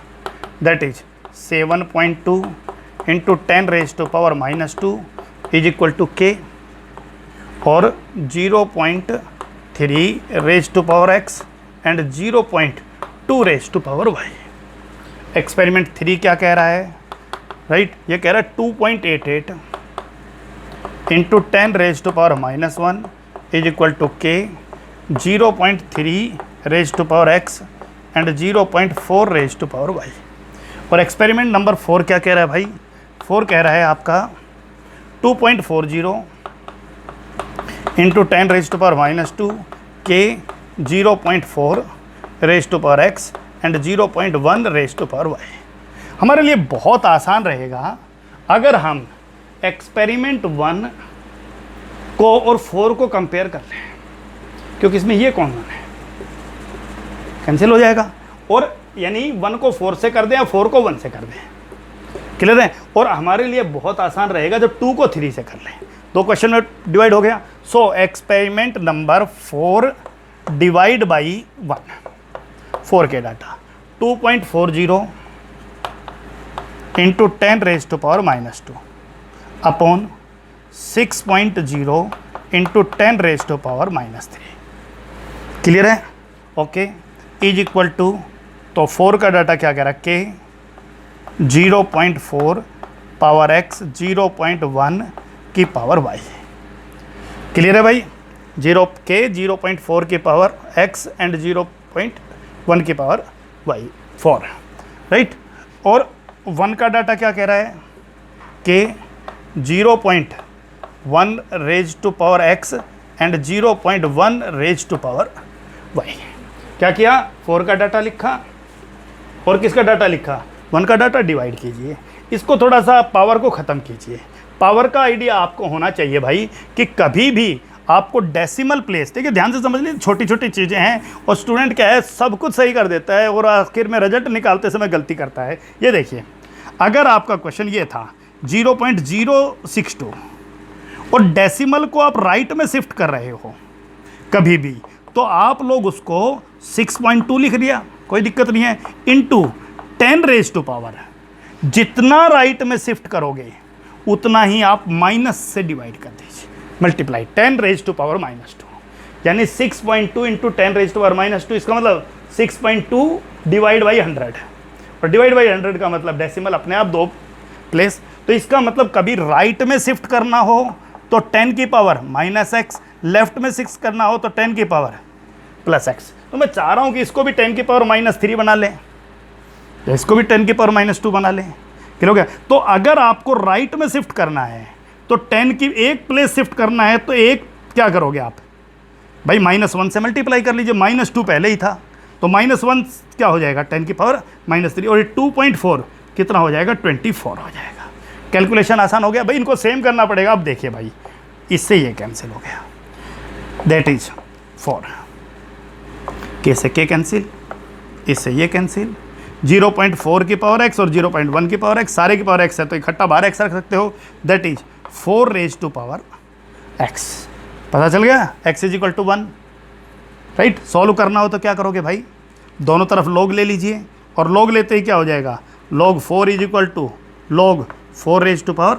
that is 7.2 into 10 raise to power -2 is equal to k और 0.3 raise to power x and 0.2 raise to power y। Experiment 3 क्या कह रहा है, राइट ये कह रहा है 2.88 into 10 raise to power -1 is equal to k, 0.3 raise to power x and 0.4 raise to power y। और एक्सपेरिमेंट नंबर 4 क्या कह रहा है भाई, 4 कह रहा है आपका 2.40 into 10 raise to power -2 k, 0.4 raise to power x and 0.1 raise to power y। हमारे लिए बहुत आसान रहेगा अगर हम एक्सपेरिमेंट 1 को और 4 को कंपेयर कर लें, क्योंकि इसमें ये कॉमन है, कैंसिल हो जाएगा। और यानी 1 को 4 से कर दें या 4 को 1 से कर दें, क्लियर है। और हमारे लिए बहुत आसान रहेगा जब 2 को 3 से कर लें, 2 क्वेश्चन में डिवाइड हो गया। So experiment number 4 divide by 1, 4 के data 2.40 into 10 raise to power -2 upon 6.0 into 10 raise to power -3, clear है, ओके। इज इक्वल टू, तो 4 का डाटा क्या कह रहा है, के 0.4 पावर x 0.1 की पावर y, क्लियर है भाई। के 0.4 की पावर x एंड 0.1 की पावर y, 4, राइट। और 1 का डाटा क्या कह रहा है, k 0.1 raise to power x and 0.1 raise to power y। क्या किया, 4 का डाटा लिखा और किसका डाटा लिखा, 1 का डाटा, डिवाइड कीजिए, इसको थोड़ा सा पावर को ख़त्म कीजिए। पावर का आइडिया आपको होना चाहिए भाई कि कभी भी आपको डेसिमल प्लेस, देखिए ध्यान से समझ लीजिए, छोटी छोटी चीज़ें हैं और स्टूडेंट क्या है सब कुछ सही कर देता है और आखिर में रिजल्ट निकालते समय गलती करता है। ये देखिए, अगर आपका क्वेश्चन ये था 0.062 और डेसिमल को आप राइट में शिफ्ट कर रहे हो कभी भी, तो आप लोग उसको 6.2 लिख दिया, कोई दिक्कत नहीं है, इंटू 10 रेज टू पावर, जितना राइट में शिफ्ट करोगे उतना ही आप माइनस से डिवाइड कर दीजिए, मल्टीप्लाई 10 रेज टू पावर -2, यानी 6.2 इंटू 10 रेज टू पावर -2, इसका मतलब 6.2 डिवाइड बाई 100, और डिवाइड बाई 100 का मतलब डेसिमल अपने आप 2 प्लेस, तो इसका मतलब कभी राइट में शिफ्ट करना हो तो 10 की पावर -x, लेफ्ट में शिफ्ट करना हो तो 10 की पावर +x। तो मैं चाह रहा हूँ कि इसको भी 10 की पावर -3 बना लें, इसको भी 10 की पावर -2 बना लें, क्लियर हो गया। तो अगर आपको राइट में शिफ्ट करना है तो 10 की एक प्लेस शिफ्ट करना है तो एक क्या करोगे आप भाई, -1 से मल्टीप्लाई कर लीजिए, -2 पहले ही था तो -1 क्या हो जाएगा, 10 की पावर -3, और ये 2.4 कितना हो जाएगा, 24 हो जाएगा। कैलकुलेशन आसान हो गया भाई, इनको सेम करना पड़ेगा। अब देखिए भाई, इससे ये कैंसिल हो गया, दैट इज 4, के से के कैंसिल, इससे ये कैंसिल, 0.4 की पावर x और 0.1 की पावर x, सारे की पावर x है तो इकट्ठा बाहर x रख सकते हो, that is 4 raise to power x। पता चल गया, x is equal to 1, right. Solve करना हो तो क्या करोगे भाई, दोनों तरफ log ले लीजिए, और log लेते ही क्या हो जाएगा, log 4 is equal to log 4 raise to power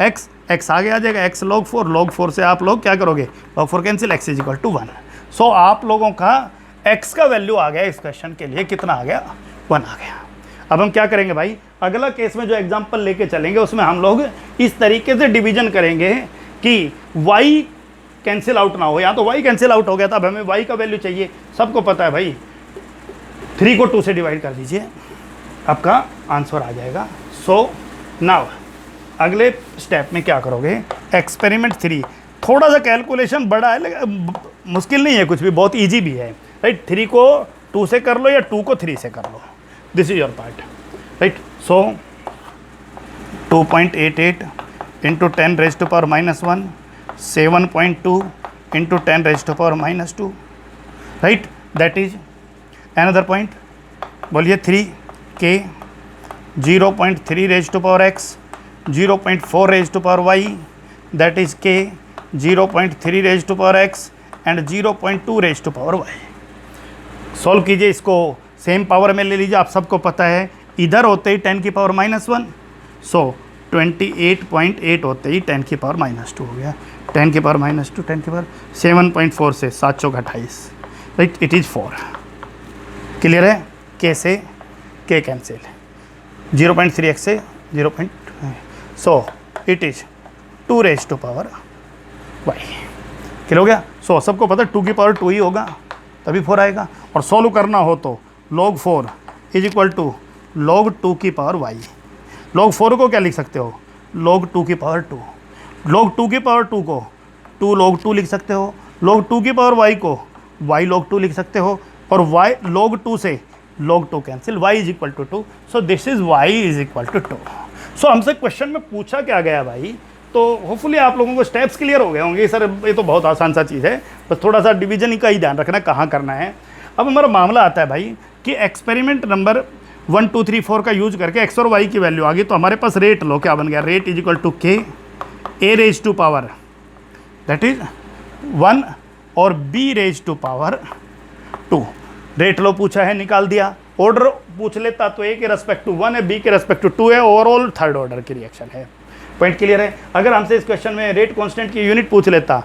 x, x आगे आ जाएगा, x log 4 से आप लोग क्या करोगे, log 4 cancel, x is equal to 1। So आप लोगों का x का वैल्यू आ गया इस क्वेश्चन के लिए, कितना आ गया, 1 आ गया। अब हम क्या करेंगे भाई, अगला केस में जो एग्जांपल लेके चलेंगे उसमें हम लोग इस तरीके से डिवीजन करेंगे कि y कैंसिल आउट ना हो। यहाँ तो y कैंसिल आउट हो गया था, अब हमें y का वैल्यू चाहिए, सबको पता है भाई, 3 को 2 से डिवाइड कर दीजिए, आपका आंसर आ जाएगा। सो नाउ अगले स्टेप में क्या करोगे, एक्सपेरिमेंट 3, थोड़ा सा कैलकुलेशन बड़ा है लेकिन मुश्किल नहीं है कुछ भी, बहुत ईजी भी है, राइट। 3 को 2 से कर लो या 2 को 3 से कर लो, this is your part, right. So 2.88 into 10 raise to power -1, 7.2 into 10 raise to power -2, right, that is another point बोलिए 3k 0.3 raise to power x 0.4 raise to power y that is k 0.3 raise to power x and 0.2 raise to power y। Solve कीजिए इसको, सेम पावर में ले लीजिए। आप सबको पता है इधर होते ही 10 की पावर -1, सो 28.8 होते ही 10 की पावर -2 हो गया। 10 की पावर -2 10 की पावर 7.4 से 7 चौक 28, राइट, इट इज़ 4। क्लियर है? के से के कैंसिल, 0.3x से 0. So it is 2 raise to power y। Clear हो गया? सो सबको पता है 2 की पावर 2 ही होगा, तभी 4 आएगा। और सॉल्व करना हो तो log 4 is equal to log 2 की पावर y। log 4 को क्या लिख सकते हो? log 2 की पावर 2। log 2 की पावर 2 को 2 log 2 लिख सकते हो। log 2 की पावर y को y log 2 लिख सकते हो। और y log 2 से log 2 cancel, y is equal to 2। So this is y is equal to 2। So हमसे क्वेश्चन में पूछा क्या गया भाई, तो होपफुली आप लोगों को स्टेप्स क्लियर हो गए होंगे। सर ये तो बहुत आसान सा चीज़ है, बस थोड़ा सा डिवीजन का ही ध्यान रखना कहाँ करना है। अब हमारा मामला आता है भाई कि एक्सपेरिमेंट नंबर 1 2 3 4 का यूज करके एक्स और वाई की वैल्यू आ गई, तो हमारे पास रेट लो, क्या बन गया? रेट इज इक्वल टू के A raise to power that is 1 और B raise to power 2। Rate लो पूछा है, निकाल दिया। ऑर्डर पूछ लेता तो ए के रेस्पेक्ट टू 1 है, बी के रेस्पेक्ट टू 2 है, ओवरऑल थर्ड ऑर्डर की रिएक्शन है। पॉइंट क्लियर है? अगर हमसे इस क्वेश्चन में रेट कांस्टेंट की यूनिट पूछ लेता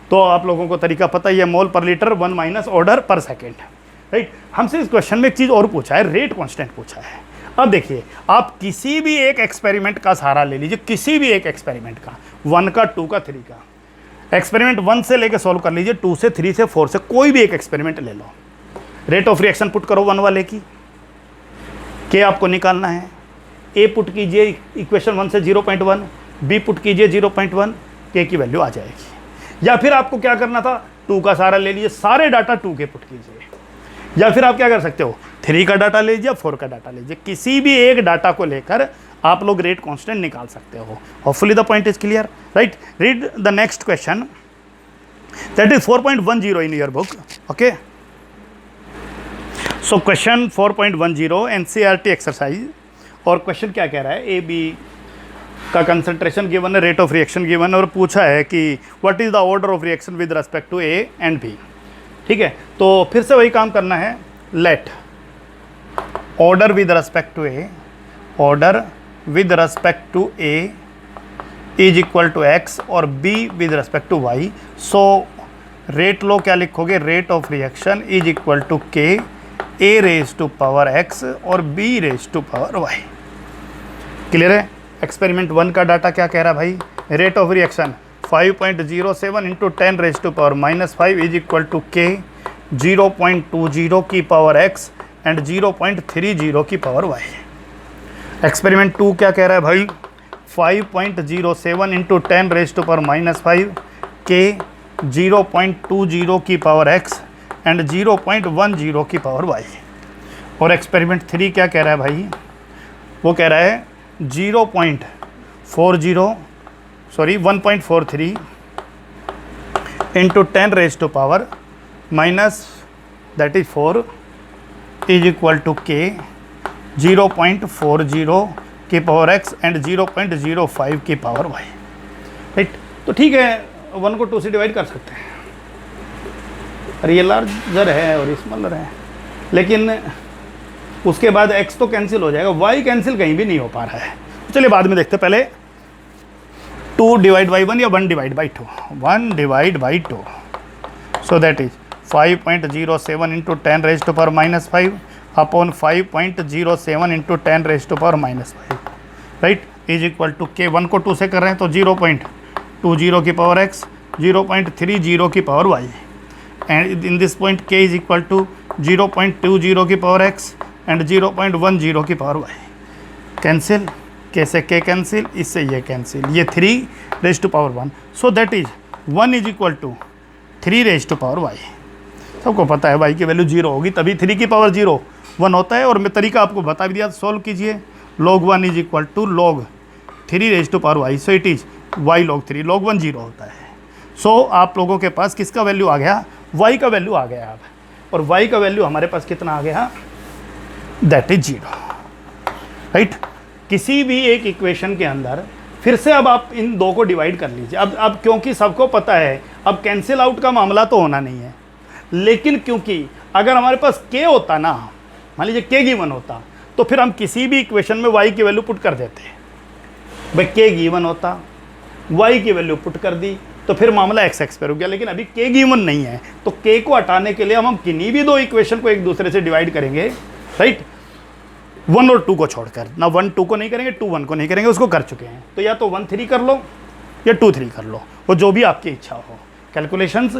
तो आप लोगों को तरीका पता ही है, मोल पर लीटर 1 माइनस ऑर्डर पर सेकेंड, राइट। हमसे इस क्वेश्चन में एक चीज़ और पूछा है, रेट कांस्टेंट पूछा है। अब देखिए, आप किसी भी एक एक्सपेरिमेंट का सहारा ले लीजिए, किसी भी एक एक्सपेरिमेंट का, 1 का 2 का 3 का। एक्सपेरिमेंट 1 से लेकर सॉल्व कर लीजिए, 2 से 3 से 4 से कोई भी एक एक्सपेरिमेंट ले लो। रेट ऑफ रिएक्शन पुट करो 1 वाले की, के आपको निकालना है। ए पुट कीजिए इक्वेशन 1 से 0.1, बी पुट कीजिए 0.1, के की वैल्यू आ जाएगी। या फिर आपको क्या करना था, 2 का सहारा ले लीजिए, सारे डाटा 2 के पुट कीजिए। या फिर आप क्या कर सकते हो, 3 का डाटा ले लीजिए, 4 का डाटा लीजिए, किसी भी एक डाटा को लेकर आप लोग रेट कांस्टेंट निकाल सकते हो। Hopefully the point is clear, right. Read the next question, that is 4.10 in your book, okay. So question 4.10 NCERT exercise, और क्वेश्चन क्या कह रहा है, ए बी का कंसंट्रेशन गिवन है, रेट ऑफ रिएक्शन गिवन है, और पूछा है कि what is the order of reaction with respect to A and B. ठीक है, तो फिर से वही काम करना है। Let order with respect to A, order with respect to A is equal to x और B with respect to y. So rate लो, क्या लिखोगे, rate of reaction is equal to के A raise to power x और B raise to power y. Clear है? एक्सपेरिमेंट 1 का डाटा क्या कह रहा है भाई, rate of reaction 5.07 into 10 raise to power -5 is equal to k 0.20 की पावर एक्स एंड 0.30 की पावर वाई। एक्सपेरिमेंट 2 क्या कह रहा है भाई, 5.07 इंटू 10 रेज टू पावर -5 के 0.20 की पावर एक्स एंड 0.10 की पावर वाई। और एक्सपेरिमेंट 3 क्या कह रहा है भाई, वो कह रहा है 1.43 into 10 raise to power minus that is 4 is equal to k 0.40 की पावर एक्स एंड 0.05 की पावर वाई, राइट। तो ठीक है, 1 को 2 से डिवाइड कर सकते हैं, और ये लार्जर है और स्मॉलर है, लेकिन उसके बाद x तो कैंसिल हो जाएगा, y कैंसिल कहीं भी नहीं हो पा रहा है। तो चलिए बाद में देखते हैं, पहले 2 डिवाइड बाई 1 या 1 divide by 2, 1 divide by 2, so that is 5.07 into 10 raise to power -5 upon 5.07 into 10 raise to power -5, right, is equal to k 1 को 2 से कर रहे हैं तो 0.20 की पावर x, 0.30 की power y, and in this point k is equal to 0.20 की पावर x एंड 0.10 की पावर y। कैंसिल, कैसे के कैंसिल, इससे ये कैंसिल, ये 3 raise to power 1, so that is 1 is equal to 3 raise to power y। सबको पता है y की वैल्यू 0 होगी, तभी 3 की पावर 0 1 होता है। और मैं तरीका आपको बता भी दिया, सॉल्व कीजिए। log 1 is equal to log 3 raise to power y, so it is y log 3, log 1 0 होता है। सो आप लोगों के पास किसका वैल्यू आ गया, y का वैल्यू आ गया अब। और y का वैल्यू हमारे पास कितना आ गया, दैट इज 0, राइट। किसी भी एक इक्वेशन के अंदर फिर से अब आप इन दो को डिवाइड कर लीजिए। अब क्योंकि सबको पता है अब कैंसिल आउट का मामला तो होना नहीं है, लेकिन क्योंकि अगर हमारे पास k होता ना, मान लीजिए k गिवन होता, तो फिर हम किसी भी इक्वेशन में y की वैल्यू पुट कर देते। भाई k गिवन होता, y की वैल्यू पुट कर दी, तो फिर मामला x पर हो गया। लेकिन अभी k गिवन नहीं है, तो k को हटाने के लिए हम किन्हीं भी दो इक्वेशन को एक दूसरे से डिवाइड करेंगे, राइट। 1 और 2 को छोड़कर, ना 1 2 को नहीं करेंगे, 2 1 को नहीं करेंगे, उसको कर चुके हैं। तो या तो 1 3 कर लो या 2 3 कर लो, वो जो भी आपकी इच्छा हो। कैलकुलेशंस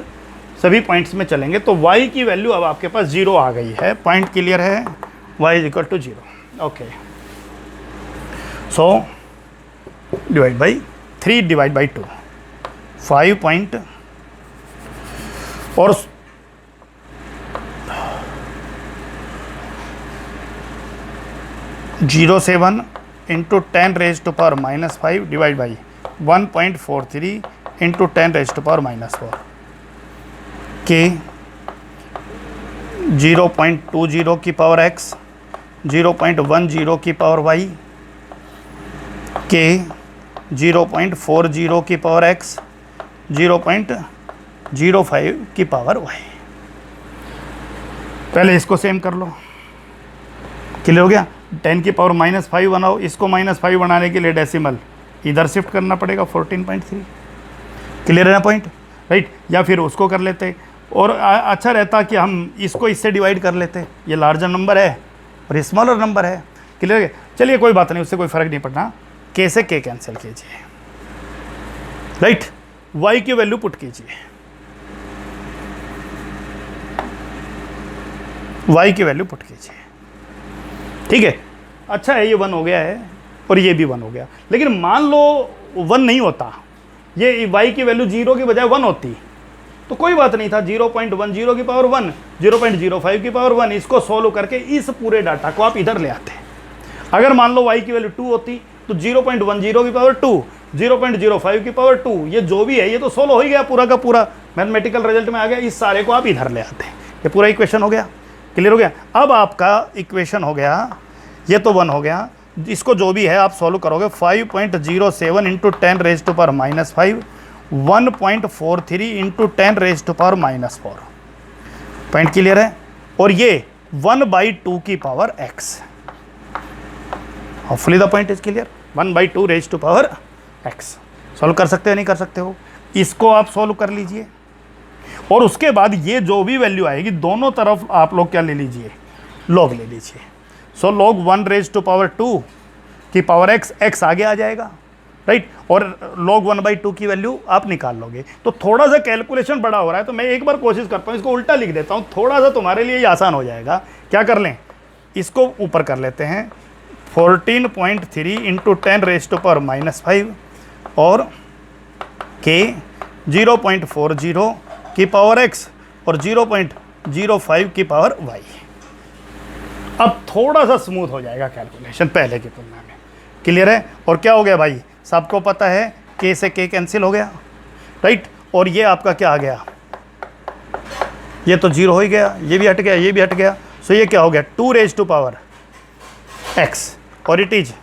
सभी पॉइंट्स में चलेंगे। तो y की वैल्यू अब आपके पास 0 आ गई है। पॉइंट क्लियर है, y is equal to 0। Okay, so divide by 3 divide by 2, 5 point और 0.7 into 10 raise to power -5 divide by 1.43 into 10 raise to power -4 k 0.20 की पावर x, 0.10 की पावर y, के 0.40 की पावर x, 0.05 की पावर y। पहले इसको सेम कर लो, क्लियर हो गया। 10 की पावर -5 बनाओ, इसको -5 बनाने के लिए डेसिमल इधर शिफ्ट करना पड़ेगा 14.3। क्लियर है ना पॉइंट, राइट। या फिर उसको कर लेते, और अच्छा रहता कि हम इसको इससे डिवाइड कर लेते। ये लार्जर नंबर है और ये स्मॉलर नंबर है, क्लियर है। चलिए कोई बात नहीं, उससे कोई फ़र्क नहीं पड़ना। k से k कैंसिल कीजिए, राइट। y की वैल्यू पुट कीजिए, y की वैल्यू पुट कीजिए, ठीक है। अच्छा है, ये 1 हो गया है और ये भी 1 हो गया। लेकिन मान लो 1 नहीं होता, ये y की वैल्यू 0 की बजाय 1 होती, तो कोई बात नहीं था। 0.10 की पावर 1, 0.05 की पावर 1, इसको सोल्व करके इस पूरे डाटा को आप इधर ले आते। अगर मान लो y की वैल्यू 2 होती, तो 0.10 की पावर 2, 0.05 की पावर 2, ये जो भी है ये तो सोल्व हो ही गया पूरा का पूरा, मैथमेटिकल रिजल्ट में आ गया। इस सारे को आप इधर ले आते, ये पूरा इक्वेशन हो गया, क्लियर हो गया। अब आपका इक्वेशन हो गया, ये तो 1 हो गया, इसको जो भी है आप सॉल्व करोगे। 5.07 into 10 raise to power -5, 1.43 into 10 raise to power -4। Point clear है। और ये 1/2 की power x। Hopefully the point is clear. 1/2 raise to power x solve कर सकते हो, नहीं कर सकते हो, इसको आप सॉल्व कर लीजिए। और उसके बाद ये जो भी वैल्यू आएगी दोनों तरफ आप लोग क्या ले लीजिए, लॉग ले लीजिए। So log 1 raise to power 2 की पावर x आगे आ जाएगा, राइट। और log 1/2 की वैल्यू आप निकाल लोगे। तो थोड़ा सा कैलकुलेशन बड़ा हो रहा है, तो मैं एक बार कोशिश करता हूँ, इसको उल्टा लिख देता हूँ, थोड़ा सा तुम्हारे लिए ये आसान हो जाएगा। क्या कर लें, इसको ऊपर कर लेते हैं, 14.3 इंटू 10 रेज टू पावर -5 और के 0.40 की पावर x और 0.05 की पावर y। अब थोड़ा सा स्मूथ हो जाएगा कैलकुलेशन पहले की तुलना में, क्लियर है। और क्या हो गया भाई, सबको पता है k से k कैंसिल हो गया, राइट। और ये आपका क्या आ गया, ये तो 0 हो ही गया, ये भी हट गया, ये भी हट गया। सो ये क्या हो गया, 2 रेज टू पावर x और it is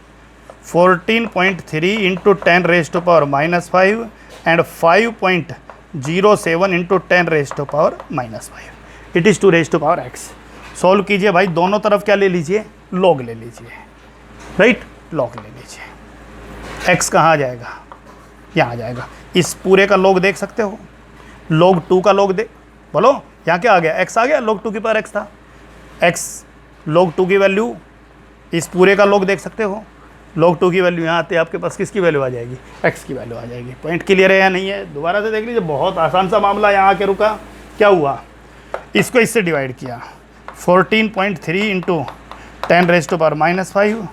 14.3 into 10 raise to power -5 and 5.07 into 10 raise to power -5। It is 2 raise to power x। Solve कीजिए भाई, दोनों तरफ क्या ले लीजिए, लॉग ले लीजिए, राइट, लॉग ले लीजिए। x कहाँ आ जाएगा, यहाँ आ जाएगा। इस पूरे का लॉग देख सकते हो, log 2 का लॉग दे, बोलो यहाँ क्या आ गया, x आ गया, log 2 की पावर x था, x log 2 की वैल्यू, इस पूरे का लॉग देख सकते हो, log 2 की वैल्यू यहाँ आते आपके पास किसकी वैल्यू आ जाएगी, x की वैल्यू आ जाएगी। पॉइंट क्लियर है या नहीं है, दोबारा से देख लीजिए, बहुत आसान सा मामला यहाँ आके रुका। क्या हुआ, इसको इससे डिवाइड किया, 14.3 into 10 raise to power -5,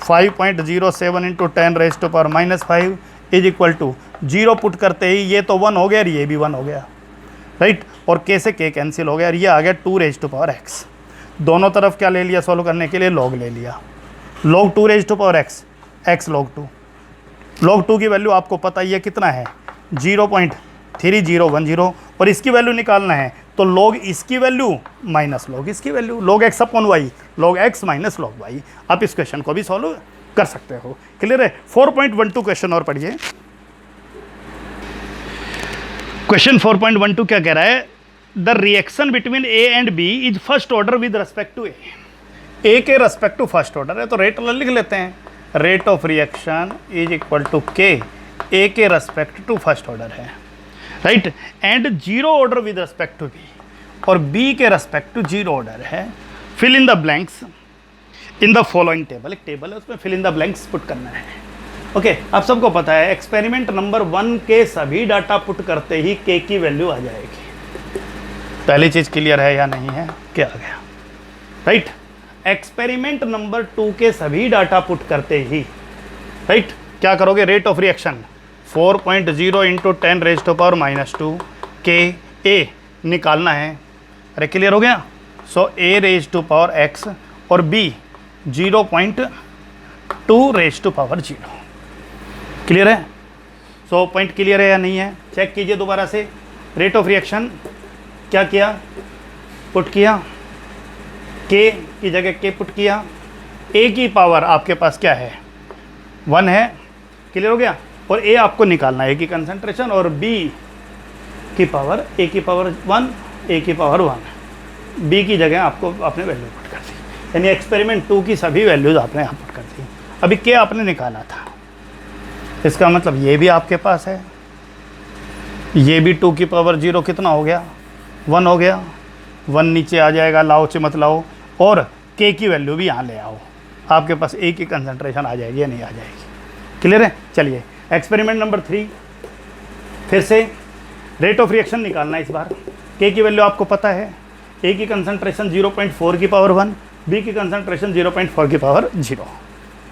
5.07 into 10 raise to power -5 is equal to 0 put करते ही ये तो 1 हो गया और ये भी 1 हो गया, राइट। और k से k कैंसिल हो गया और ये आ गया 2 रेज टू पावर x। दोनों तरफ क्या ले लिया सॉल्व करने के लिए, लॉग ले लिया। log 2 raise to power x, x log 2। log 2 की वैल्यू आपको पता ही है कितना है, 0.3010, और इसकी वैल्यू निकालना है तो log इसकी वैल्यू माइनस log इसकी value, log x upon y, log x minus log y। आप इस क्वेश्चन को भी सॉल्व कर सकते हो। क्लियर है? 4.12 क्वेश्चन और पढ़िए। क्वेश्चन 4.12 क्या कह रहा है? The reaction between A and B is first order with respect to A के रेस्पेक्ट टू फर्स्ट ऑर्डर है, तो रेट लिख लेते हैं। Rate of reaction is equal to के, ए के रेस्पेक्ट टू फर्स्ट ऑर्डर है, right, and zero order with respect to B, और बी के रेस्पेक्ट टू जीरो ऑर्डर है। Fill in the blanks in the following table, एक टेबल है उसमें fill in the blanks put करना है। ओके, आप सबको पता है एक्सपेरिमेंट नंबर 1 के सभी डाटा पुट करते ही के की वैल्यू आ जाएगी। पहली चीज क्लियर है या नहीं है? क्या आ गया? राइट, एक्सपेरिमेंट नंबर 2 के सभी डाटा पुट करते ही, राइट, क्या करोगे? Rate of reaction 4.0 into 10 raise to power -2 के ए निकालना है। अरे क्लियर हो गया? So A raise to power x और b 0.2 raise to power 0। Clear है? सो पॉइंट क्लियर है या नहीं है? चेक कीजिए दोबारा से। रेट ऑफ रिएक्शन क्या किया? पुट किया, के की जगह के पुट किया, ए की पावर आपके पास क्या है? 1 है। क्लियर हो गया? और ए आपको निकालना है, ए की कंसंट्रेशन, और बी की पावर, ए की पावर 1, ए की पावर 1, बी की जगह आपको आपने वैल्यू पुट कर दी, यानी एक्सपेरिमेंट 2 की सभी वैल्यूज आपने यहाँ पुट कर दी। अभी के आपने निकाला था, इसका मतलब ये भी आपके पास है, ये भी 2 की पावर 0 कितना हो गया? 1 हो गया। 1 नीचे आ जाएगा, लाओ चे मत लाओ, और के की वैल्यू भी यहाँ ले आओ, आपके पास ए की कंसंट्रेशन आ जाएगी या नहीं आ जाएगी? क्लियर है? चलिए एक्सपेरिमेंट नंबर 3, फिर से रेट ऑफ रिएक्शन निकालना है। इस बार के की वैल्यू आपको पता है, ए की कंसंट्रेशन 0.4 की पावर 1, बी की कंसंट्रेशन 0.4 की पावर 0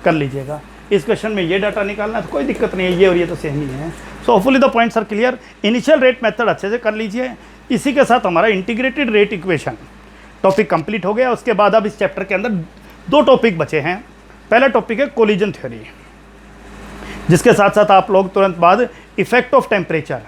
कर लीजिएगा। इस क्वेश्चन में ये डाटा निकालना है तो कोई दिक्कत नहीं है, ये और ये तो सेम ही है। So hopefully the points are clear. Initial rate method अच्छे से कर लीजिए। इसी के साथ हमारा integrated rate equation topic complete हो गया। उसके बाद अब इस चैप्टर के अंदर 2 टॉपिक बचे हैं। पहला टॉपिक है कोलिजन थ्योरी, जिसके साथ साथ आप लोग तुरंत बाद effect of temperature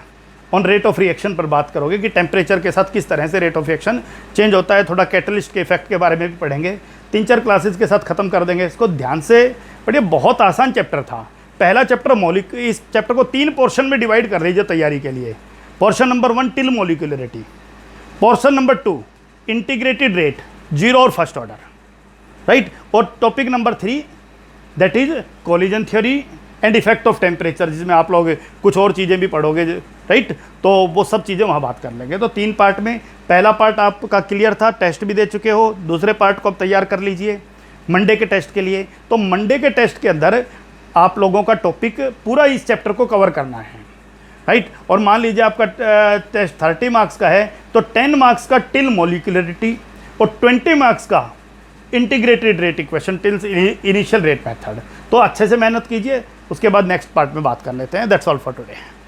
on rate of reaction पर बात करोगे कि टेम्परेचर के साथ किस तरह से रेट ऑफ रिएक्शन चेंज होता है। थोड़ा कैटलिस्ट के इफेक्ट के बारे में भी पढ़ेंगे। 3-4 क्लासेस के साथ ख़त्म कर देंगे इसको। ध्यान से पढ़िए, बहुत आसान चैप्टर था। पहला चैप्टर इस चैप्टर को 3 पोर्शन में डिवाइड कर लीजिए तैयारी के लिए। Portion number 1 till molecularity, portion number 2 integrated rate, zero और फर्स्ट ऑर्डर, राइट, और topic number 3 that is collision theory and effect of temperature, जिसमें आप लोग कुछ और चीज़ें भी पढ़ोगे, राइट, तो वो सब चीज़ें वहाँ बात कर लेंगे। तो 3 पार्ट में पहला पार्ट आपका क्लियर था, टेस्ट भी दे चुके हो। दूसरे पार्ट को आप तैयार कर लीजिए मंडे के टेस्ट के लिए। तो मंडे के टेस्ट के अंदर आप लोगों का टॉपिक पूरा इस चैप्टर को कवर करना है, राइट। और मान लीजिए आपका टेस्ट 30 मार्क्स का है, तो 10 मार्क्स का टिल मोलिकुलरिटी और 20 मार्क्स का integrated rate equation till initial rate method. तो अच्छे से मेहनत कीजिए, उसके बाद नेक्स्ट पार्ट में बात कर लेते हैं। That's all for today.